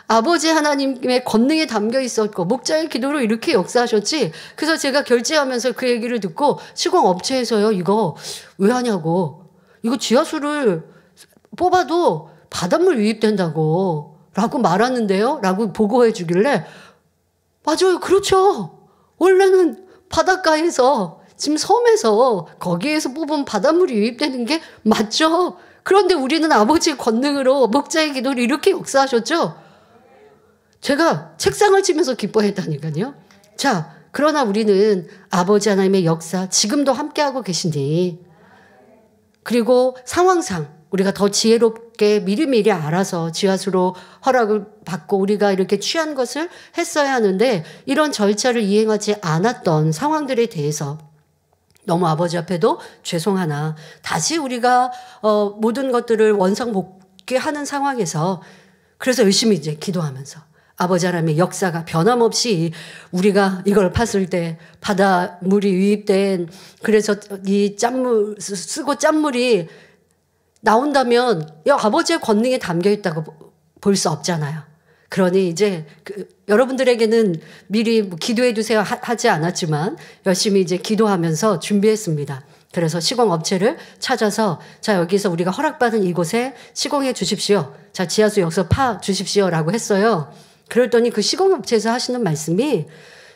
아버지 하나님의 권능에 담겨 있었고 목자의 기도로 이렇게 역사하셨지. 그래서 제가 결제하면서 그 얘기를 듣고 시공업체에서요. 이거 왜 하냐고. 이거 지하수를 뽑아도 바닷물 유입된다고 라고 말하는데요. 라고 보고해 주길래 맞아요. 그렇죠. 원래는 바닷가에서 지금 섬에서 거기에서 뽑은 바닷물이 유입되는 게 맞죠. 그런데 우리는 아버지의 권능으로 목자의 기도를 이렇게 역사하셨죠. 제가 책상을 치면서 기뻐했다니까요. 자, 그러나 우리는 아버지 하나님의 역사 지금도 함께하고 계시니 그리고 상황상 우리가 더 지혜롭게 미리미리 알아서 지하수로 허락을 받고 우리가 이렇게 취한 것을 했어야 하는데 이런 절차를 이행하지 않았던 상황들에 대해서 너무 아버지 앞에도 죄송하나 다시 우리가 모든 것들을 원상복귀하는 상황에서 그래서 열심히 이제 기도하면서 아버지 하나님의 역사가 변함없이 우리가 이걸 팠을 때 바닷물이 유입된 그래서 이 짠물 쓰고 짠물이 나온다면 이 아버지의 권능에 담겨 있다고 볼 수 없잖아요. 그러니 이제 여러분들에게는 미리 뭐 기도해 두세요 하지 않았지만 열심히 이제 기도하면서 준비했습니다. 그래서 시공업체를 찾아서 자 여기서 우리가 허락받은 이곳에 시공해 주십시오. 자 지하수 여기서 파 주십시오라고 했어요. 그랬더니 그 시공업체에서 하시는 말씀이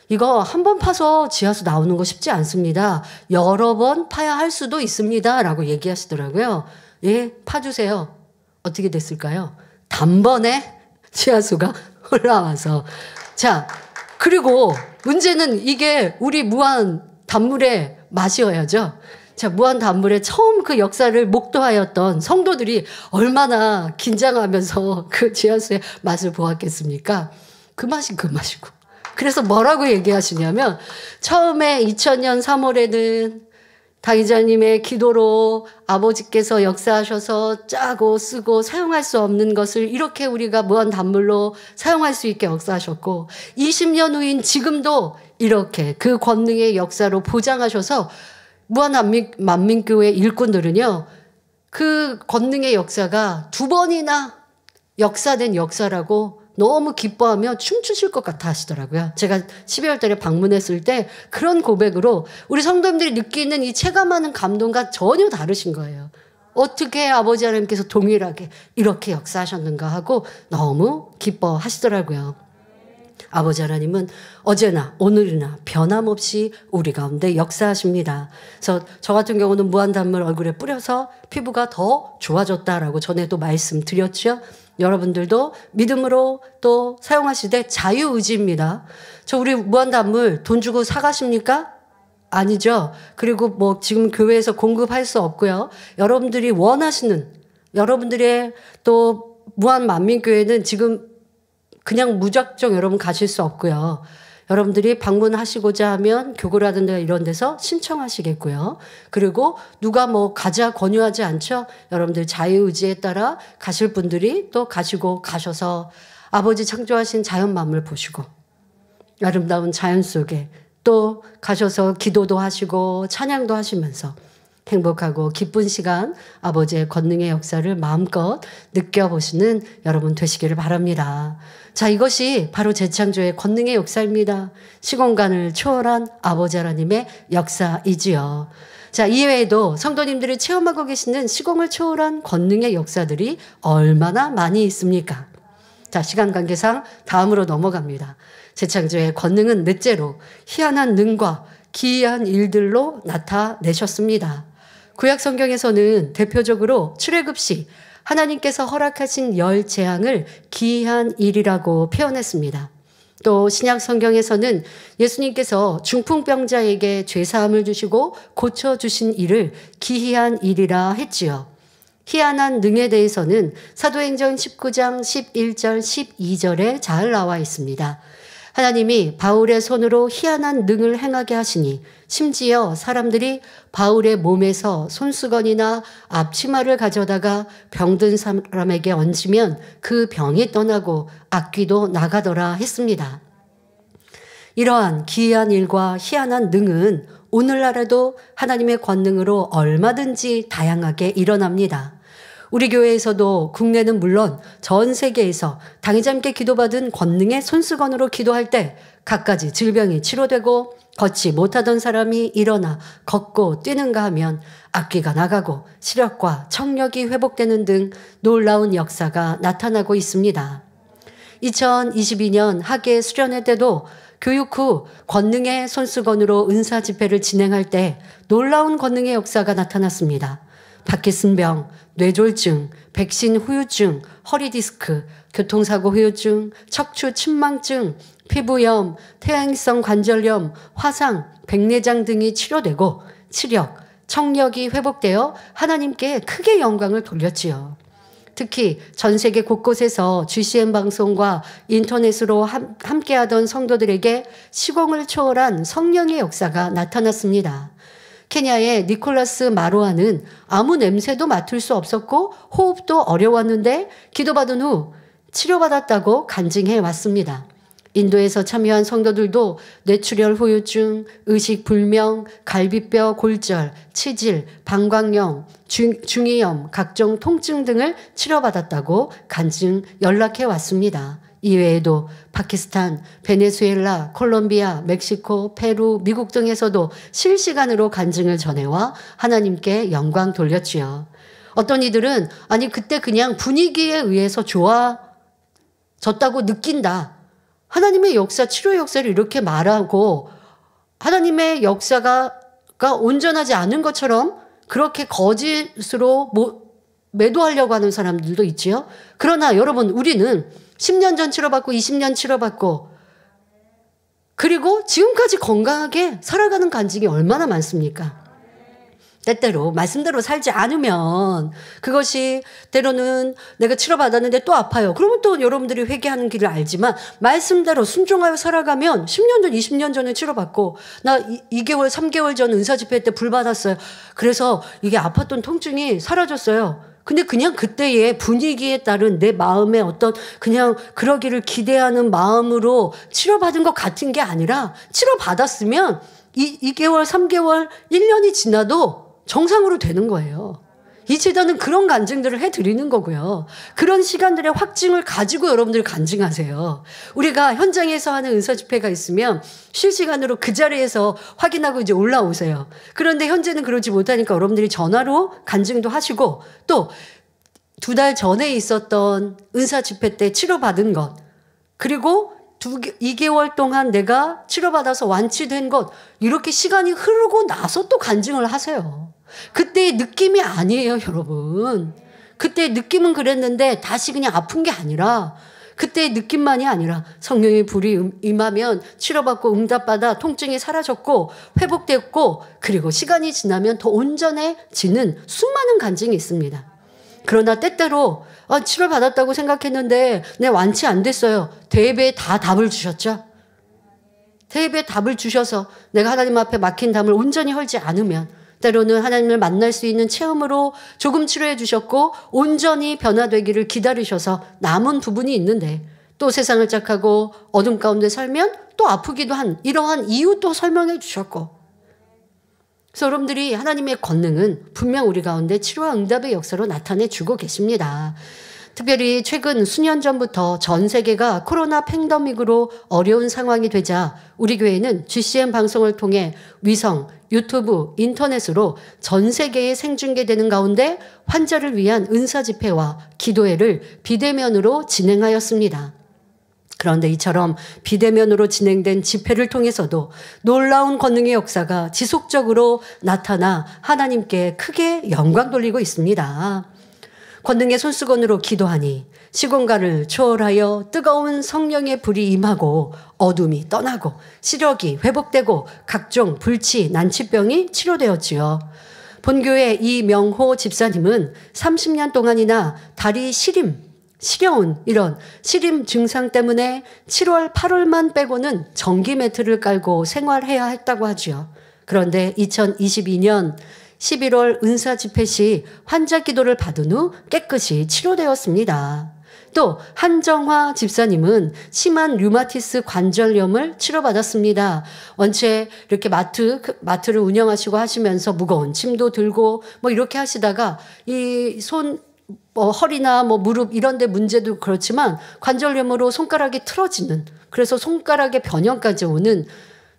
이거 한 번 파서 지하수 나오는 거 쉽지 않습니다. 여러 번 파야 할 수도 있습니다. 라고 얘기하시더라고요. 예, 파주세요. 어떻게 됐을까요? 단번에 지하수가 올라와서. 자, 그리고 문제는 이게 우리 무한 단물의 맛이어야죠. 자, 무한 단물의 처음 그 역사를 목도하였던 성도들이 얼마나 긴장하면서 그 지하수의 맛을 보았겠습니까? 그 맛이 그 맛이고. 그래서 뭐라고 얘기하시냐면 처음에 2000년 3월에는 당의자님의 기도로 아버지께서 역사하셔서 짜고 쓰고 사용할 수 없는 것을 이렇게 우리가 무한 단물로 사용할 수 있게 역사하셨고 20년 후인 지금도 이렇게 그 권능의 역사로 보장하셔서 무한만민교회 일꾼들은요. 그 권능의 역사가 2번이나 역사된 역사라고 너무 기뻐하며 춤추실 것 같아 하시더라고요. 제가 12월 달에 방문했을 때 그런 고백으로 우리 성도님들이 느끼는 이 체감하는 감동과 전혀 다르신 거예요. 어떻게 아버지 하나님께서 동일하게 이렇게 역사하셨는가 하고 너무 기뻐하시더라고요. 아버지 하나님은 어제나 오늘이나 변함없이 우리 가운데 역사하십니다. 그래서 저 같은 경우는 무한단물 얼굴에 뿌려서 피부가 더 좋아졌다라고 전에도 말씀드렸죠. 여러분들도 믿음으로 또 사용하시되 자유의지입니다. 저 우리 무한단물 돈 주고 사가십니까? 아니죠. 그리고 뭐 지금 교회에서 공급할 수 없고요. 여러분들이 원하시는 여러분들의 또 무한만민교회는 지금 그냥 무작정 여러분 가실 수 없고요. 여러분들이 방문하시고자 하면 교구라든가 이런 데서 신청하시겠고요. 그리고 누가 뭐 가자 권유하지 않죠. 여러분들 자유의지에 따라 가실 분들이 또 가시고 가셔서 아버지 창조하신 자연 만물 보시고 아름다운 자연 속에 또 가셔서 기도도 하시고 찬양도 하시면서 행복하고 기쁜 시간 아버지의 권능의 역사를 마음껏 느껴보시는 여러분 되시기를 바랍니다. 자, 이것이 바로 재창조의 권능의 역사입니다. 시공간을 초월한 아버지 하나님의 역사이지요. 자, 이외에도 성도님들이 체험하고 계시는 시공을 초월한 권능의 역사들이 얼마나 많이 있습니까? 자, 시간 관계상 다음으로 넘어갑니다. 재창조의 권능은 넷째로 희한한 능과 기이한 일들로 나타내셨습니다. 구약 성경에서는 대표적으로 출애굽시 하나님께서 허락하신 10재앙을 기이한 일이라고 표현했습니다. 또 신약 성경에서는 예수님께서 중풍병자에게 죄사함을 주시고 고쳐주신 일을 기이한 일이라 했지요. 희한한 능에 대해서는 사도행전 19장 11절 12절에 잘 나와 있습니다. 하나님이 바울의 손으로 희한한 능을 행하게 하시니 심지어 사람들이 바울의 몸에서 손수건이나 앞치마를 가져다가 병든 사람에게 얹으면 그 병이 떠나고 악귀도 나가더라 했습니다. 이러한 기이한 일과 희한한 능은 오늘날에도 하나님의 권능으로 얼마든지 다양하게 일어납니다. 우리 교회에서도 국내는 물론 전 세계에서 당의자님께 기도받은 권능의 손수건으로 기도할 때 갖가지 질병이 치료되고 걷지 못하던 사람이 일어나 걷고 뛰는가 하면 악귀가 나가고 시력과 청력이 회복되는 등 놀라운 역사가 나타나고 있습니다. 2022년 학예 수련회 때도 교육 후 권능의 손수건으로 은사 집회를 진행할 때 놀라운 권능의 역사가 나타났습니다. 파킨슨병, 뇌졸중, 백신 후유증, 허리디스크, 교통사고 후유증, 척추 침망증, 피부염, 태양성 관절염, 화상, 백내장 등이 치료되고 치력, 청력이 회복되어 하나님께 크게 영광을 돌렸지요. 특히 전 세계 곳곳에서 GCN 방송과 인터넷으로 함께하던 성도들에게 시공을 초월한 성령의 역사가 나타났습니다. 케냐의 니콜라스 마로아는 아무 냄새도 맡을 수 없었고 호흡도 어려웠는데 기도받은 후 치료받았다고 간증해 왔습니다. 인도에서 참여한 성도들도 뇌출혈 후유증, 의식불명, 갈비뼈 골절, 치질, 방광염, 중이염, 각종 통증 등을 치료받았다고 간증 연락해 왔습니다. 이외에도 파키스탄, 베네수엘라, 콜롬비아, 멕시코, 페루, 미국 등에서도 실시간으로 간증을 전해와 하나님께 영광 돌렸지요. 어떤 이들은 아니 그때 그냥 분위기에 의해서 좋아졌다고 느낀다. 하나님의 역사, 치료의 역사를 이렇게 말하고 하나님의 역사가 온전하지 않은 것처럼 그렇게 거짓으로 매도하려고 하는 사람들도 있지요. 그러나 여러분 우리는 10년 전 치료받고 20년 치료받고 그리고 지금까지 건강하게 살아가는 간증이 얼마나 많습니까? 때때로 말씀대로 살지 않으면 그것이 때로는 내가 치료받았는데 또 아파요. 그러면 또 여러분들이 회개하는 길을 알지만 말씀대로 순종하여 살아가면 10년 전, 20년 전에 치료받고 나 2개월, 3개월 전 은사집회 때 불 받았어요. 그래서 이게 아팠던 통증이 사라졌어요. 근데 그냥 그때의 분위기에 따른 내 마음의 어떤 그냥 그러기를 기대하는 마음으로 치료받은 것 같은 게 아니라 치료받았으면 2개월, 3개월, 1년이 지나도 정상으로 되는 거예요. 이 제단은 그런 간증들을 해드리는 거고요. 그런 시간들의 확증을 가지고 여러분들이 간증하세요. 우리가 현장에서 하는 은사 집회가 있으면 실시간으로 그 자리에서 확인하고 이제 올라오세요. 그런데 현재는 그러지 못하니까 여러분들이 전화로 간증도 하시고 또 2달 전에 있었던 은사 집회 때 치료받은 것 그리고 2개월 동안 내가 치료받아서 완치된 것 이렇게 시간이 흐르고 나서 또 간증을 하세요. 그때의 느낌이 아니에요, 여러분. 그때의 느낌은 그랬는데 다시 그냥 아픈 게 아니라 그때의 느낌만이 아니라 성령의 불이 임하면 치료받고 응답받아 통증이 사라졌고 회복됐고 그리고 시간이 지나면 더 온전해지는 수많은 간증이 있습니다. 그러나 때때로 치료받았다고 생각했는데 내 완치 안 됐어요. 대예배에 다 답을 주셨죠. 대예배에 답을 주셔서 내가 하나님 앞에 막힌 담을 온전히 헐지 않으면 때로는 하나님을 만날 수 있는 체험으로 조금 치료해 주셨고 온전히 변화되기를 기다리셔서 남은 부분이 있는데 또 세상을 짝하고 어둠 가운데 살면 또 아프기도 한 이러한 이유도 설명해 주셨고 그래서 여러분들이 하나님의 권능은 분명 우리 가운데 치료와 응답의 역사로 나타내 주고 계십니다. 특별히 최근 수년 전부터 전 세계가 코로나 팬데믹으로 어려운 상황이 되자 우리 교회는 GCN 방송을 통해 위성, 유튜브, 인터넷으로 전 세계에 생중계되는 가운데 환자를 위한 은사 집회와 기도회를 비대면으로 진행하였습니다. 그런데 이처럼 비대면으로 진행된 집회를 통해서도 놀라운 권능의 역사가 지속적으로 나타나 하나님께 크게 영광 돌리고 있습니다. 권능의 손수건으로 기도하니 시공간을 초월하여 뜨거운 성령의 불이 임하고 어둠이 떠나고 시력이 회복되고 각종 불치, 난치병이 치료되었지요. 본교회 이명호 집사님은 30년 동안이나 다리 시려운 이런 시림 증상 때문에 7월, 8월만 빼고는 전기 매트를 깔고 생활해야 했다고 하지요. 그런데 2022년 11월 은사 집회 시 환자 기도를 받은 후 깨끗이 치료되었습니다. 또 한정화 집사님은 심한 류마티스 관절염을 치료받았습니다. 원체 이렇게 마트를 운영하시고 하시면서 무거운 짐도 들고 뭐 이렇게 하시다가 이 손 허리나 뭐 무릎 이런 데 문제도 그렇지만 관절염으로 손가락이 틀어지는, 그래서 손가락에 변형까지 오는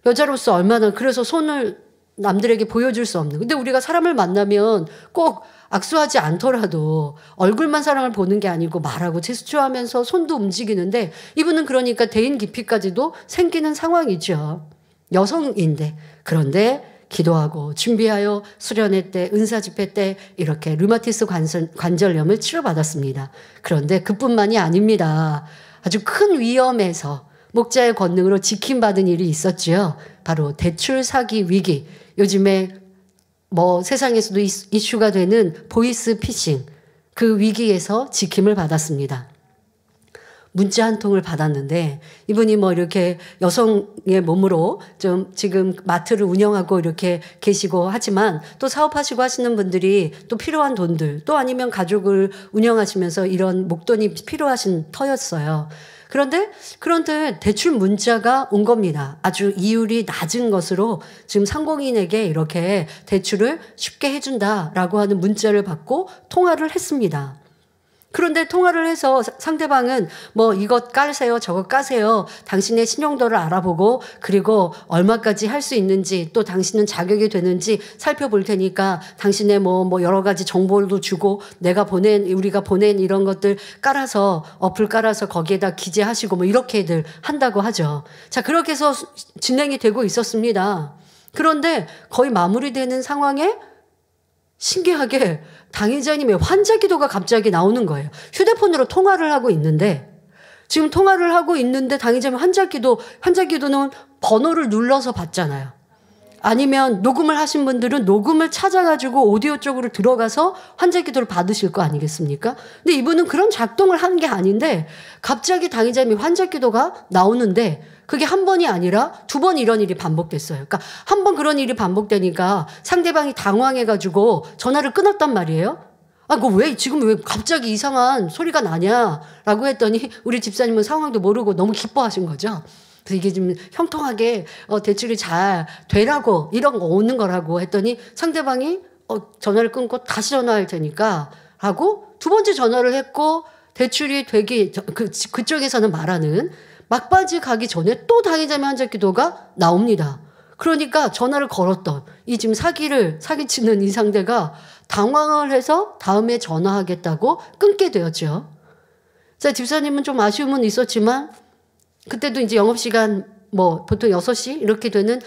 여자로서 얼마나, 그래서 손을 남들에게 보여줄 수 없는. 근데 우리가 사람을 만나면 꼭 악수하지 않더라도 얼굴만 사랑을 보는 게 아니고 말하고 제스처하면서 손도 움직이는데, 이분은 그러니까 대인 기피까지도 생기는 상황이죠. 여성인데. 그런데 기도하고 준비하여 수련회 때, 은사 집회 때 이렇게 류마티스 관절염을 치료받았습니다. 그런데 그뿐만이 아닙니다. 아주 큰 위험에서 목자의 권능으로 지킴받은 일이 있었지요. 바로 대출 사기 위기. 요즘에 뭐 세상에서도 이슈가 되는 보이스 피싱, 그 위기에서 지킴을 받았습니다. 문자 한 통을 받았는데, 이분이 뭐 이렇게 여성의 몸으로 좀 지금 마트를 운영하고 이렇게 계시고 하지만, 또 사업하시고 하시는 분들이 또 필요한 돈들, 또 아니면 가족을 운영하시면서 이런 목돈이 필요하신 터였어요. 그런데 대출 문자가 온 겁니다. 아주 이율이 낮은 것으로 지금 상공인에게 이렇게 대출을 쉽게 해준다라고 하는 문자를 받고 통화를 했습니다. 그런데 통화를 해서 상대방은 뭐 이것 까세요, 저것 까세요, 당신의 신용도를 알아보고 그리고 얼마까지 할 수 있는지, 또 당신은 자격이 되는지 살펴볼 테니까 당신의 뭐 여러 가지 정보도 주고, 우리가 보낸 이런 것들 깔아서, 어플 깔아서 거기에다 기재하시고 뭐 이렇게들 한다고 하죠. 자, 그렇게 해서 진행이 되고 있었습니다. 그런데 거의 마무리되는 상황에 신기하게 당의자님의 환자 기도가 갑자기 나오는 거예요. 휴대폰으로 통화를 하고 있는데, 지금 통화를 하고 있는데 당의자님 환자 기도는 번호를 눌러서 받잖아요. 아니면 녹음을 하신 분들은 녹음을 찾아가지고 오디오 쪽으로 들어가서 환자 기도를 받으실 거 아니겠습니까? 근데 이분은 그런 작동을 하는 게 아닌데 갑자기 당의자님이 환자 기도가 나오는데, 그게 한 번이 아니라 두 번 이런 일이 반복됐어요. 그러니까 한 번 그런 일이 반복되니까 상대방이 당황해가지고 전화를 끊었단 말이에요. 지금 왜 갑자기 이상한 소리가 나냐라고 했더니 우리 집사님은 상황도 모르고 너무 기뻐하신 거죠. 그래서 이게 좀 형통하게 대출이 잘 되라고, 이런 거 오는 거라고 했더니 상대방이 전화를 끊고 다시 전화할 테니까 하고 두 번째 전화를 했고, 대출이 되기 그쪽에서는 말하는 막바지 가기 전에 또 당의자의 환자 기도가 나옵니다. 그러니까 전화를 걸었던 이 지금 사기치는 이 상대가 당황을 해서 다음에 전화하겠다고 끊게 되었죠. 자, 집사님은 좀 아쉬움은 있었지만 그때도 이제 영업시간 뭐 보통 6시 이렇게 되는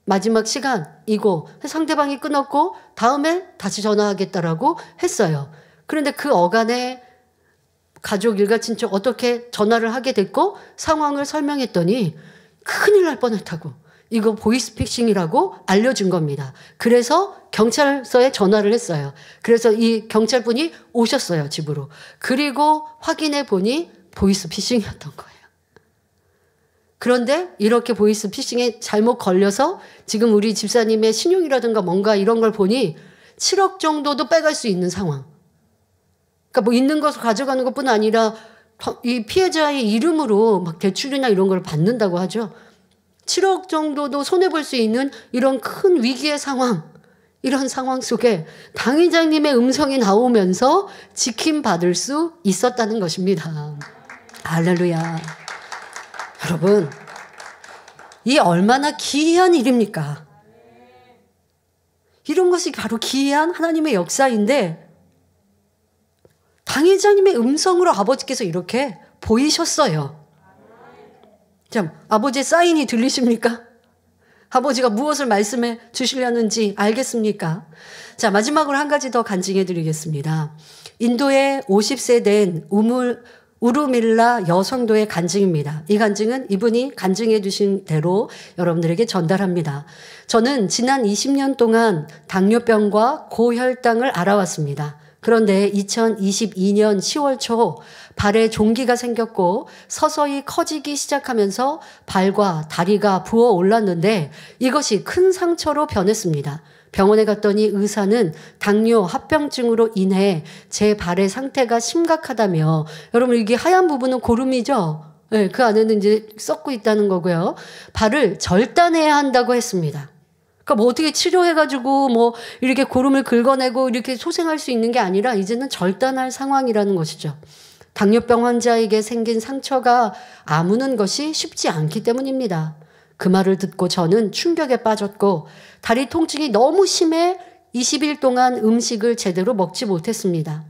마지막 시간이고 상대방이 끊었고 다음에 다시 전화하겠다라고 했어요. 그런데 그 어간에 가족, 일가, 친척 어떻게 전화를 하게 됐고 상황을 설명했더니 큰일 날 뻔했다고, 이거 보이스피싱이라고 알려준 겁니다. 그래서 경찰서에 전화를 했어요. 그래서 이 경찰분이 오셨어요, 집으로. 그리고 확인해 보니 보이스피싱이었던 거예요. 그런데 이렇게 보이스피싱에 잘못 걸려서 지금 우리 집사님의 신용이라든가 뭔가 이런 걸 보니 7억 정도도 빼갈 수 있는 상황. 그러니까 뭐 있는 것을 가져가는 것뿐 아니라 이 피해자의 이름으로 막 대출이나 이런 걸 받는다고 하죠. 7억 정도도 손해볼 수 있는 이런 큰 위기의 상황, 이런 상황 속에 당의자님의 음성이 나오면서 지킴받을 수 있었다는 것입니다. 할렐루야. 여러분, 이 얼마나 기이한 일입니까? 이런 것이 바로 기이한 하나님의 역사인데, 당의자님의 음성으로 아버지께서 이렇게 보이셨어요. 참, 아버지의 사인이 들리십니까? 아버지가 무엇을 말씀해 주시려는지 알겠습니까? 자, 마지막으로 한 가지 더 간증해 드리겠습니다. 인도의 50세 된 우루밀라 여성도의 간증입니다. 이 간증은 이분이 간증해 주신 대로 여러분들에게 전달합니다. 저는 지난 20년 동안 당뇨병과 고혈당을 알아왔습니다. 그런데 2022년 10월 초 발에 종기가 생겼고 서서히 커지기 시작하면서 발과 다리가 부어 올랐는데 이것이 큰 상처로 변했습니다. 병원에 갔더니 의사는 당뇨 합병증으로 인해 제 발의 상태가 심각하다며, 여러분 이게 하얀 부분은 고름이죠? 네, 그 안에는 이제 썩고 있다는 거고요. 발을 절단해야 한다고 했습니다. 그러니까 뭐 어떻게 치료해가지고 뭐 이렇게 고름을 긁어내고 이렇게 소생할 수 있는 게 아니라 이제는 절단할 상황이라는 것이죠. 당뇨병 환자에게 생긴 상처가 아무는 것이 쉽지 않기 때문입니다. 그 말을 듣고 저는 충격에 빠졌고 다리 통증이 너무 심해 20일 동안 음식을 제대로 먹지 못했습니다.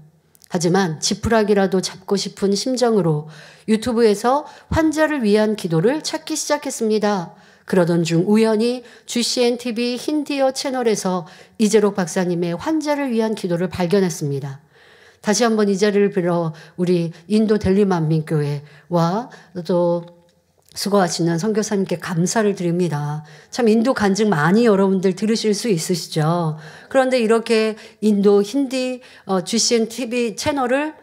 하지만 지푸라기라도 잡고 싶은 심정으로 유튜브에서 환자를 위한 기도를 찾기 시작했습니다. 그러던 중 우연히 GCN TV 힌디어 채널에서 이재록 박사님의 환자를 위한 기도를 발견했습니다. 다시 한번 이 자리를 빌어 우리 인도 델리만민교회와 또 수고하시는 선교사님께 감사를 드립니다. 참 인도 간증 많이 여러분들 들으실 수 있으시죠. 그런데 이렇게 인도 힌디 GCN TV 채널을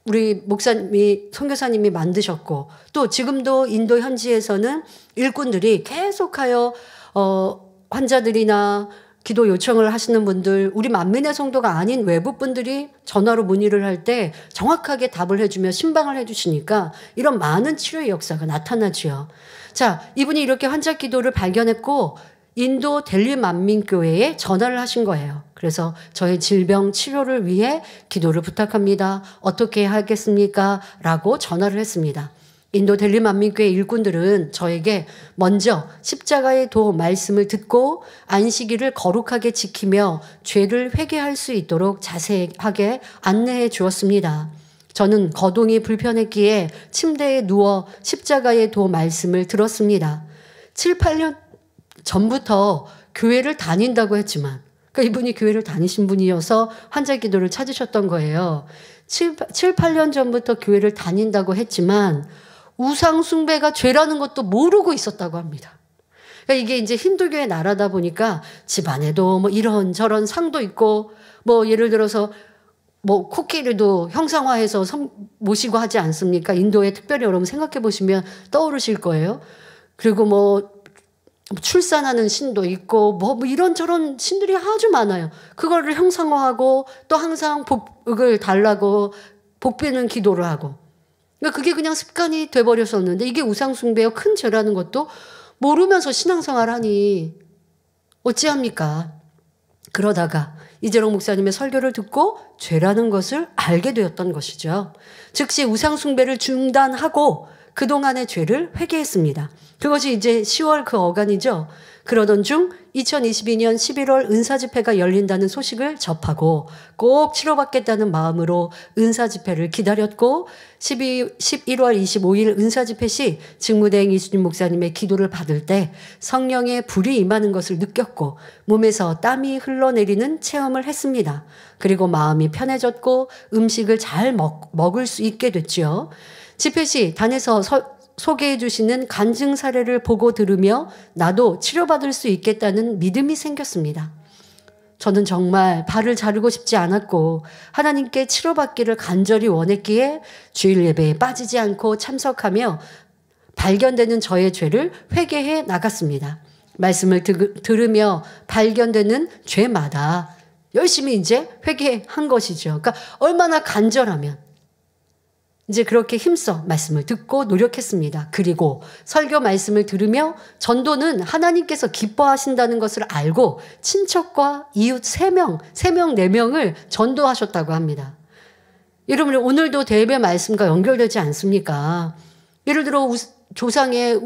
우리 목사님이 선교사님이 만드셨고 또 지금도 인도 현지에서는 일꾼들이 계속하여 환자들이나 기도 요청을 하시는 분들, 우리 만민의 성도가 아닌 외부 분들이 전화로 문의를 할 때 정확하게 답을 해주며 신방을 해주시니까 이런 많은 치료의 역사가 나타나지요. 자, 이분이 이렇게 환자 기도를 발견했고 인도 델리 만민교회에 전화를 하신 거예요. 그래서 저의 질병 치료를 위해 기도를 부탁합니다. 어떻게 하겠습니까? 라고 전화를 했습니다. 인도 델리 만민교회 일꾼들은 저에게 먼저 십자가의 도 말씀을 듣고 안식일을 거룩하게 지키며 죄를 회개할 수 있도록 자세하게 안내해 주었습니다. 저는 거동이 불편했기에 침대에 누워 십자가의 도 말씀을 들었습니다. 7, 8년 전부터 교회를 다닌다고 했지만 그러니까 이분이 교회를 다니신 분이어서 환자 기도를 찾으셨던 거예요. 7, 8년 전부터 교회를 다닌다고 했지만 우상 숭배가 죄라는 것도 모르고 있었다고 합니다. 그러니까 이게 이제 힌두교의 나라다 보니까 집안에도 뭐 이런저런 상도 있고 뭐 예를 들어서 뭐 코끼리도 형상화해서 모시고 하지 않습니까? 인도에 특별히 여러분 생각해 보시면 떠오르실 거예요. 그리고 뭐 출산하는 신도 있고 뭐 이런저런 신들이 아주 많아요. 그거를 형상화하고 또 항상 복을 달라고 복비는 기도를 하고 그러니까 그게 그냥 습관이 돼버렸었는데 이게 우상숭배요 큰 죄라는 것도 모르면서 신앙생활 하니 어찌합니까? 그러다가 이재록 목사님의 설교를 듣고 죄라는 것을 알게 되었던 것이죠. 즉시 우상숭배를 중단하고 그동안의 죄를 회개했습니다. 그것이 이제 10월 그 어간이죠. 그러던 중 2022년 11월 은사집회가 열린다는 소식을 접하고 꼭 치료받겠다는 마음으로 은사집회를 기다렸고 11월 25일 은사집회 시 직무대행 이수진 목사님의 기도를 받을 때 성령의 불이 임하는 것을 느꼈고 몸에서 땀이 흘러내리는 체험을 했습니다. 그리고 마음이 편해졌고 음식을 잘 먹을 수 있게 됐지요. 집회 시 단에서 소개해 주시는 간증 사례를 보고 들으며 나도 치료받을 수 있겠다는 믿음이 생겼습니다. 저는 정말 발을 자르고 싶지 않았고 하나님께 치료받기를 간절히 원했기에 주일 예배에 빠지지 않고 참석하며 발견되는 저의 죄를 회개해 나갔습니다. 말씀을 들으며 발견되는 죄마다 열심히 이제 회개한 것이죠. 그러니까 얼마나 간절하면 이제 그렇게 힘써 말씀을 듣고 노력했습니다. 그리고 설교 말씀을 들으며 전도는 하나님께서 기뻐하신다는 것을 알고 친척과 이웃 3명, 4명을 전도하셨다고 합니다. 여러분 오늘도 대배 말씀과 연결되지 않습니까? 예를 들어 조상에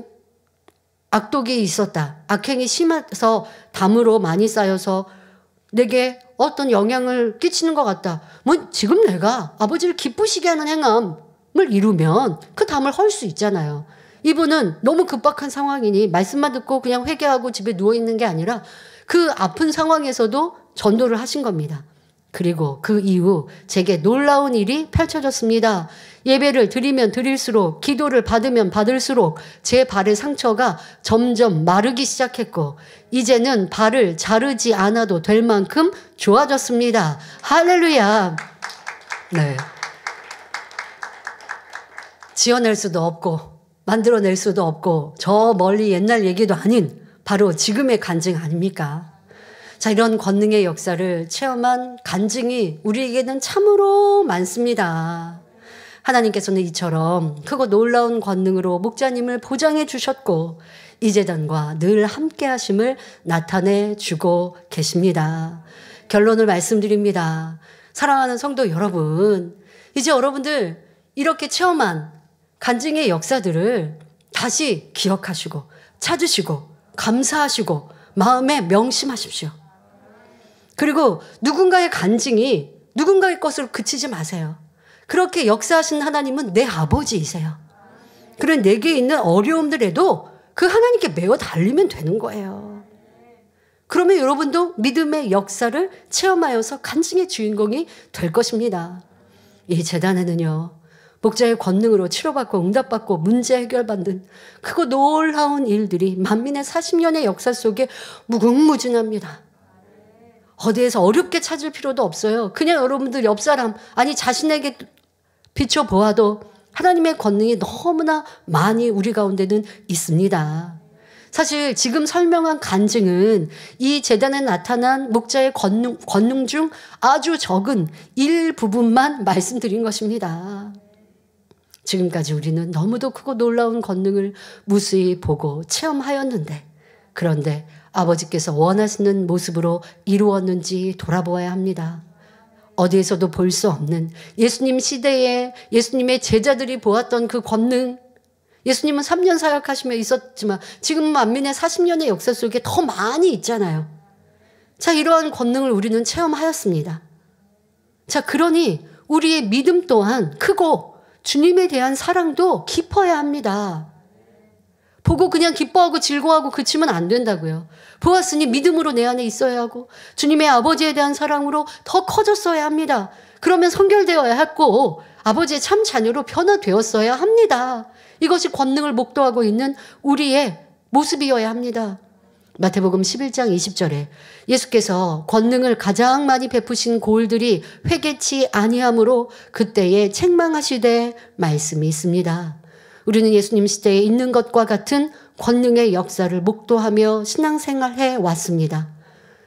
악독이 있었다. 악행이 심해서 담으로 많이 쌓여서 내게 어떤 영향을 끼치는 것 같다. 뭐 지금 내가 아버지를 기쁘시게 하는 행함 을 이루면 그 담을 헐 수 있잖아요. 이분은 너무 급박한 상황이니 말씀만 듣고 그냥 회개하고 집에 누워있는 게 아니라 그 아픈 상황에서도 전도를 하신 겁니다. 그리고 그 이후 제게 놀라운 일이 펼쳐졌습니다. 예배를 드리면 드릴수록 기도를 받으면 받을수록 제 발의 상처가 점점 마르기 시작했고 이제는 발을 자르지 않아도 될 만큼 좋아졌습니다. 할렐루야. 네. 지어낼 수도 없고 만들어낼 수도 없고 저 멀리 옛날 얘기도 아닌 바로 지금의 간증 아닙니까? 자, 이런 권능의 역사를 체험한 간증이 우리에게는 참으로 많습니다. 하나님께서는 이처럼 크고 놀라운 권능으로 목자님을 보장해 주셨고 이 제단과 늘 함께 하심을 나타내 주고 계십니다. 결론을 말씀드립니다. 사랑하는 성도 여러분, 이제 여러분들 이렇게 체험한 간증의 역사들을 다시 기억하시고 찾으시고 감사하시고 마음에 명심하십시오. 그리고 누군가의 간증이 누군가의 것으로 그치지 마세요. 그렇게 역사하신 하나님은 내 아버지이세요. 그런 내게 있는 어려움들에도 그 하나님께 매어 달리면 되는 거예요. 그러면 여러분도 믿음의 역사를 체험하여서 간증의 주인공이 될 것입니다. 이 재단에는요, 목자의 권능으로 치료받고 응답받고 문제 해결받는 크고 놀라운 일들이 만민의 40년의 역사 속에 무궁무진합니다. 어디에서 어렵게 찾을 필요도 없어요. 그냥 여러분들 옆 사람, 아니 자신에게 비춰보아도 하나님의 권능이 너무나 많이 우리 가운데는 있습니다. 사실 지금 설명한 간증은 이 제단에 나타난 목자의 권능 중 아주 적은 일부분만 말씀드린 것입니다. 지금까지 우리는 너무도 크고 놀라운 권능을 무수히 보고 체험하였는데, 그런데 아버지께서 원하시는 모습으로 이루었는지 돌아보아야 합니다. 어디에서도 볼 수 없는 예수님 시대에 예수님의 제자들이 보았던 그 권능, 예수님은 3년 사역하시며 있었지만 지금은 만민의 40년의 역사 속에 더 많이 있잖아요. 자, 이러한 권능을 우리는 체험하였습니다. 자, 그러니 우리의 믿음 또한 크고 주님에 대한 사랑도 깊어야 합니다. 보고 그냥 기뻐하고 즐거워하고 그치면 안 된다고요. 보았으니 믿음으로 내 안에 있어야 하고 주님의 아버지에 대한 사랑으로 더 커졌어야 합니다. 그러면 성결되어야 했고 아버지의 참 자녀로 변화되었어야 합니다. 이것이 권능을 목도하고 있는 우리의 모습이어야 합니다. 마태복음 11장 20절에 예수께서 권능을 가장 많이 베푸신 고을들이 회개치 아니하므로 그때에 책망하시되 말씀이 있습니다. 우리는 예수님 시대에 있는 것과 같은 권능의 역사를 목도하며 신앙생활해 왔습니다.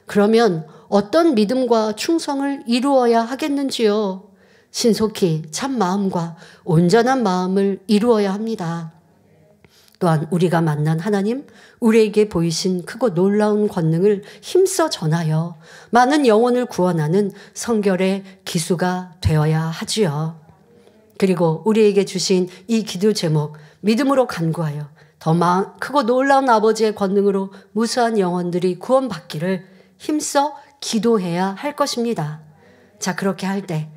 그러면 어떤 믿음과 충성을 이루어야 하겠는지요? 신속히 참 마음과 온전한 마음을 이루어야 합니다. 또한 우리가 만난 하나님, 우리에게 보이신 크고 놀라운 권능을 힘써 전하여 많은 영혼을 구원하는 성결의 기수가 되어야 하지요. 그리고 우리에게 주신 이 기도 제목, 믿음으로 간구하여 더 크고 놀라운 아버지의 권능으로 무수한 영혼들이 구원받기를 힘써 기도해야 할 것입니다. 자, 그렇게 할 때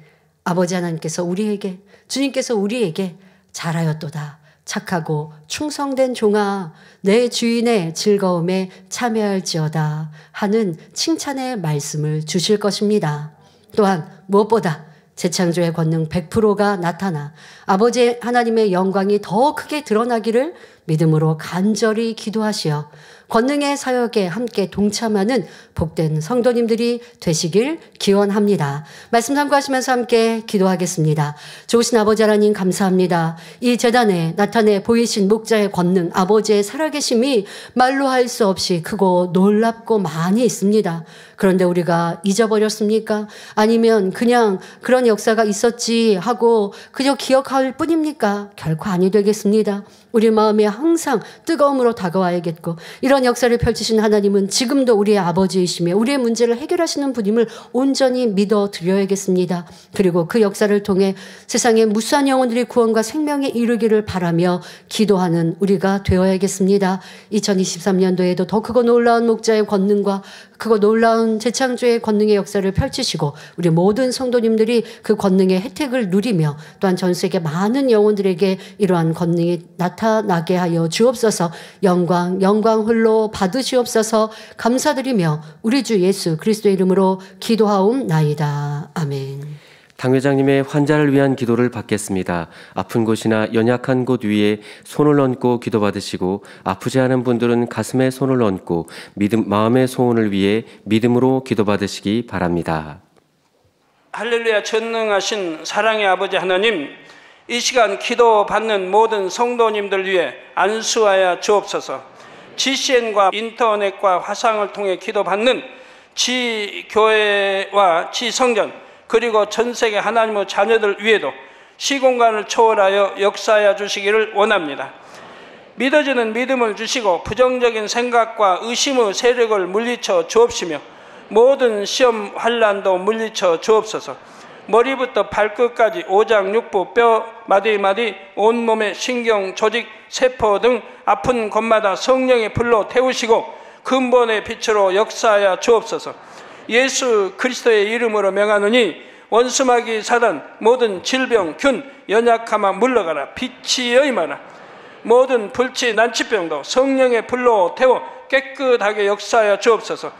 아버지 하나님께서 우리에게, 주님께서 우리에게 잘하였도다, 착하고 충성된 종아, 내 주인의 즐거움에 참여할지어다 하는 칭찬의 말씀을 주실 것입니다. 또한 무엇보다 재창조의 권능 100%가 나타나 아버지 하나님의 영광이 더 크게 드러나기를 믿음으로 간절히 기도하시어 권능의 사역에 함께 동참하는 복된 성도님들이 되시길 기원합니다. 말씀 참고하시면서 함께 기도하겠습니다. 좋으신 아버지 하나님 감사합니다. 이 제단에 나타내 보이신 목자의 권능, 아버지의 살아계심이 말로 할 수 없이 크고 놀랍고 많이 있습니다. 그런데 우리가 잊어버렸습니까? 아니면 그냥 그런 역사가 있었지 하고 그저 기억할 뿐입니까? 결코 아니 되겠습니다. 우리 마음에 항상 뜨거움으로 다가와야겠고, 이런 역사를 펼치신 하나님은 지금도 우리의 아버지이시며 우리의 문제를 해결하시는 분임을 온전히 믿어 드려야겠습니다. 그리고 그 역사를 통해 세상의 무수한 영혼들이 구원과 생명에 이르기를 바라며 기도하는 우리가 되어야겠습니다. 2023년도에도 더 크고 놀라운 목자의 권능과 크고 놀라운 재창조의 권능의 역사를 펼치시고 우리 모든 성도님들이 그 권능의 혜택을 누리며 또한 전 세계 많은 영혼들에게 이러한 권능이 나타나게 하여 주옵소서. 영광 홀로 받으시옵소서. 감사드리며 우리 주 예수 그리스도의 이름으로 기도하옵나이다. 아멘. 당 회장님의 환자를 위한 기도를 받겠습니다. 아픈 곳이나 연약한 곳 위에 손을 얹고 기도받으시고, 아프지 않은 분들은 가슴에 손을 얹고 마음의 소원을 위해 믿음으로 기도받으시기 바랍니다. 할렐루야. 전능하신 사랑의 아버지 하나님, 이 시간 기도받는 모든 성도님들 위해 안수하여 주옵소서. GCN과 인터넷과 화상을 통해 기도받는 지교회와 지성전, 그리고 전 세계 하나님의 자녀들 위에도 시공간을 초월하여 역사하여 주시기를 원합니다. 믿어지는 믿음을 주시고 부정적인 생각과 의심의 세력을 물리쳐 주옵시며 모든 시험 환난도 물리쳐 주옵소서. 머리부터 발끝까지 오장육부 뼈 마디마디 온몸의 신경 조직 세포 등 아픈 곳마다 성령의 불로 태우시고 근본의 빛으로 역사하여 주옵소서. 예수 그리스도의 이름으로 명하노니 원수마귀 사단 모든 질병 균 연약함아 물러가라. 빛이 여임하라. 모든 불치 난치병도 성령의 불로 태워 깨끗하게 역사하여 주옵소서.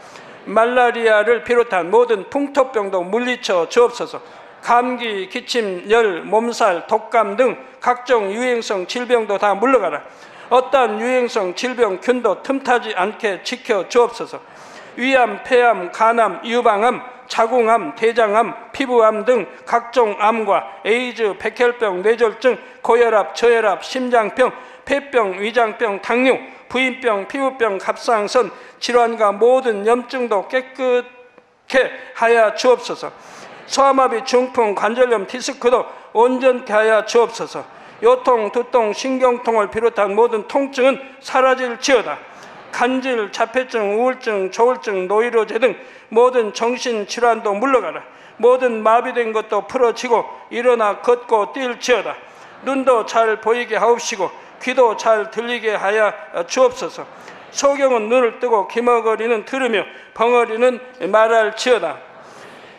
말라리아를 비롯한 모든 풍토병도 물리쳐 주옵소서. 감기, 기침, 열, 몸살, 독감 등 각종 유행성 질병도 다 물러가라. 어떠한 유행성 질병 균도 틈타지 않게 지켜 주옵소서. 위암, 폐암, 간암, 유방암, 자궁암, 대장암, 피부암 등 각종 암과 에이즈, 백혈병, 뇌졸중, 고혈압, 저혈압, 심장병, 폐병, 위장병, 당뇨, 부인병, 피부병, 갑상선 질환과 모든 염증도 깨끗게 하여 주옵소서. 소아마비, 중풍, 관절염, 디스크도 온전케 하여 주옵소서. 요통, 두통, 신경통을 비롯한 모든 통증은 사라질지어다. 간질, 자폐증, 우울증, 조울증, 노이로제 등 모든 정신질환도 물러가라. 모든 마비된 것도 풀어지고 일어나 걷고 뛸지어다. 눈도 잘 보이게 하옵시고 귀도 잘 들리게 하여 주옵소서. 소경은 눈을 뜨고 기머거리는 들으며 벙어리는 말할지어다.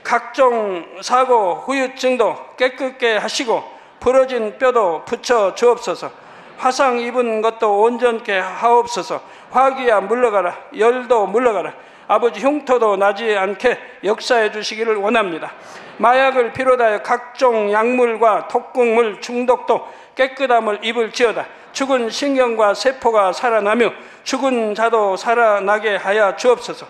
각종 사고, 후유증도 깨끗게 하시고 부러진 뼈도 붙여 주옵소서. 화상 입은 것도 온전케 하옵소서. 화기야 물러가라. 열도 물러가라. 아버지 흉터도 나지 않게 역사해 주시기를 원합니다. 마약을 비롯하여 각종 약물과 독극물 중독도 깨끗함을 입을지어다. 죽은 신경과 세포가 살아나며 죽은 자도 살아나게 하여 주옵소서.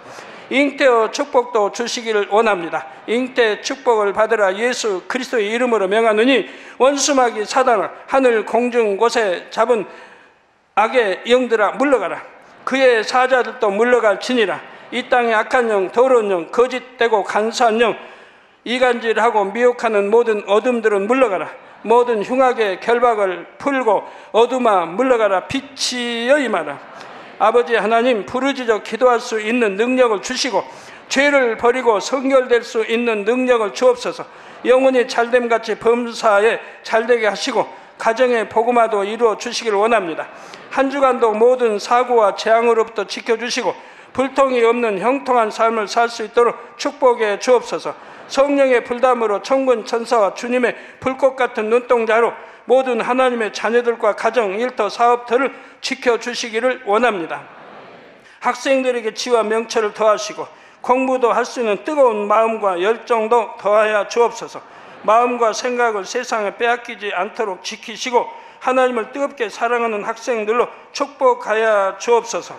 잉태의 축복도 주시기를 원합니다. 잉태 축복을 받으라. 예수 그리스도의 이름으로 명하노니 원수마귀 사단아 하늘 공중 곳에 잡은 악의 영들아 물러가라. 그의 사자들도 물러갈지니라. 이 땅의 악한 영, 더러운 영, 거짓되고 간사한 영, 이간질하고 미혹하는 모든 어둠들은 물러가라. 모든 흉악의 결박을 풀고 어둠아 물러가라. 빛이 여임하라. 아버지 하나님, 부르짖어 기도할 수 있는 능력을 주시고 죄를 버리고 성결될 수 있는 능력을 주옵소서. 영혼이 잘됨같이 범사에 잘되게 하시고 가정의 복음화도 이루어 주시기를 원합니다. 한 주간도 모든 사고와 재앙으로부터 지켜주시고 불통이 없는 형통한 삶을 살 수 있도록 축복해 주옵소서. 성령의 불담으로 천군 천사와 주님의 불꽃 같은 눈동자로 모든 하나님의 자녀들과 가정, 일터, 사업터를 지켜주시기를 원합니다. 학생들에게 지와 명철을 더하시고 공부도 할 수 있는 뜨거운 마음과 열정도 더하여 주옵소서. 마음과 생각을 세상에 빼앗기지 않도록 지키시고 하나님을 뜨겁게 사랑하는 학생들로 축복하여 주옵소서.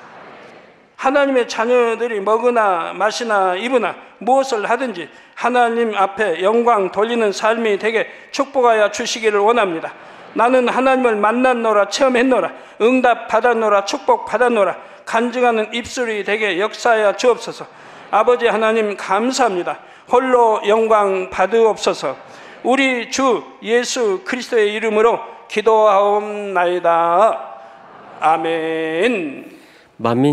하나님의 자녀들이 먹으나 마시나 입으나 무엇을 하든지 하나님 앞에 영광 돌리는 삶이 되게 축복하여 주시기를 원합니다. 나는 하나님을 만났노라, 체험했노라, 응답 받았노라, 축복 받았노라, 간증하는 입술이 되게 역사하여 주옵소서. 아버지 하나님 감사합니다. 홀로 영광 받으옵소서. 우리 주 예수 그리스도의 이름으로 기도하옵나이다. 아멘. 만민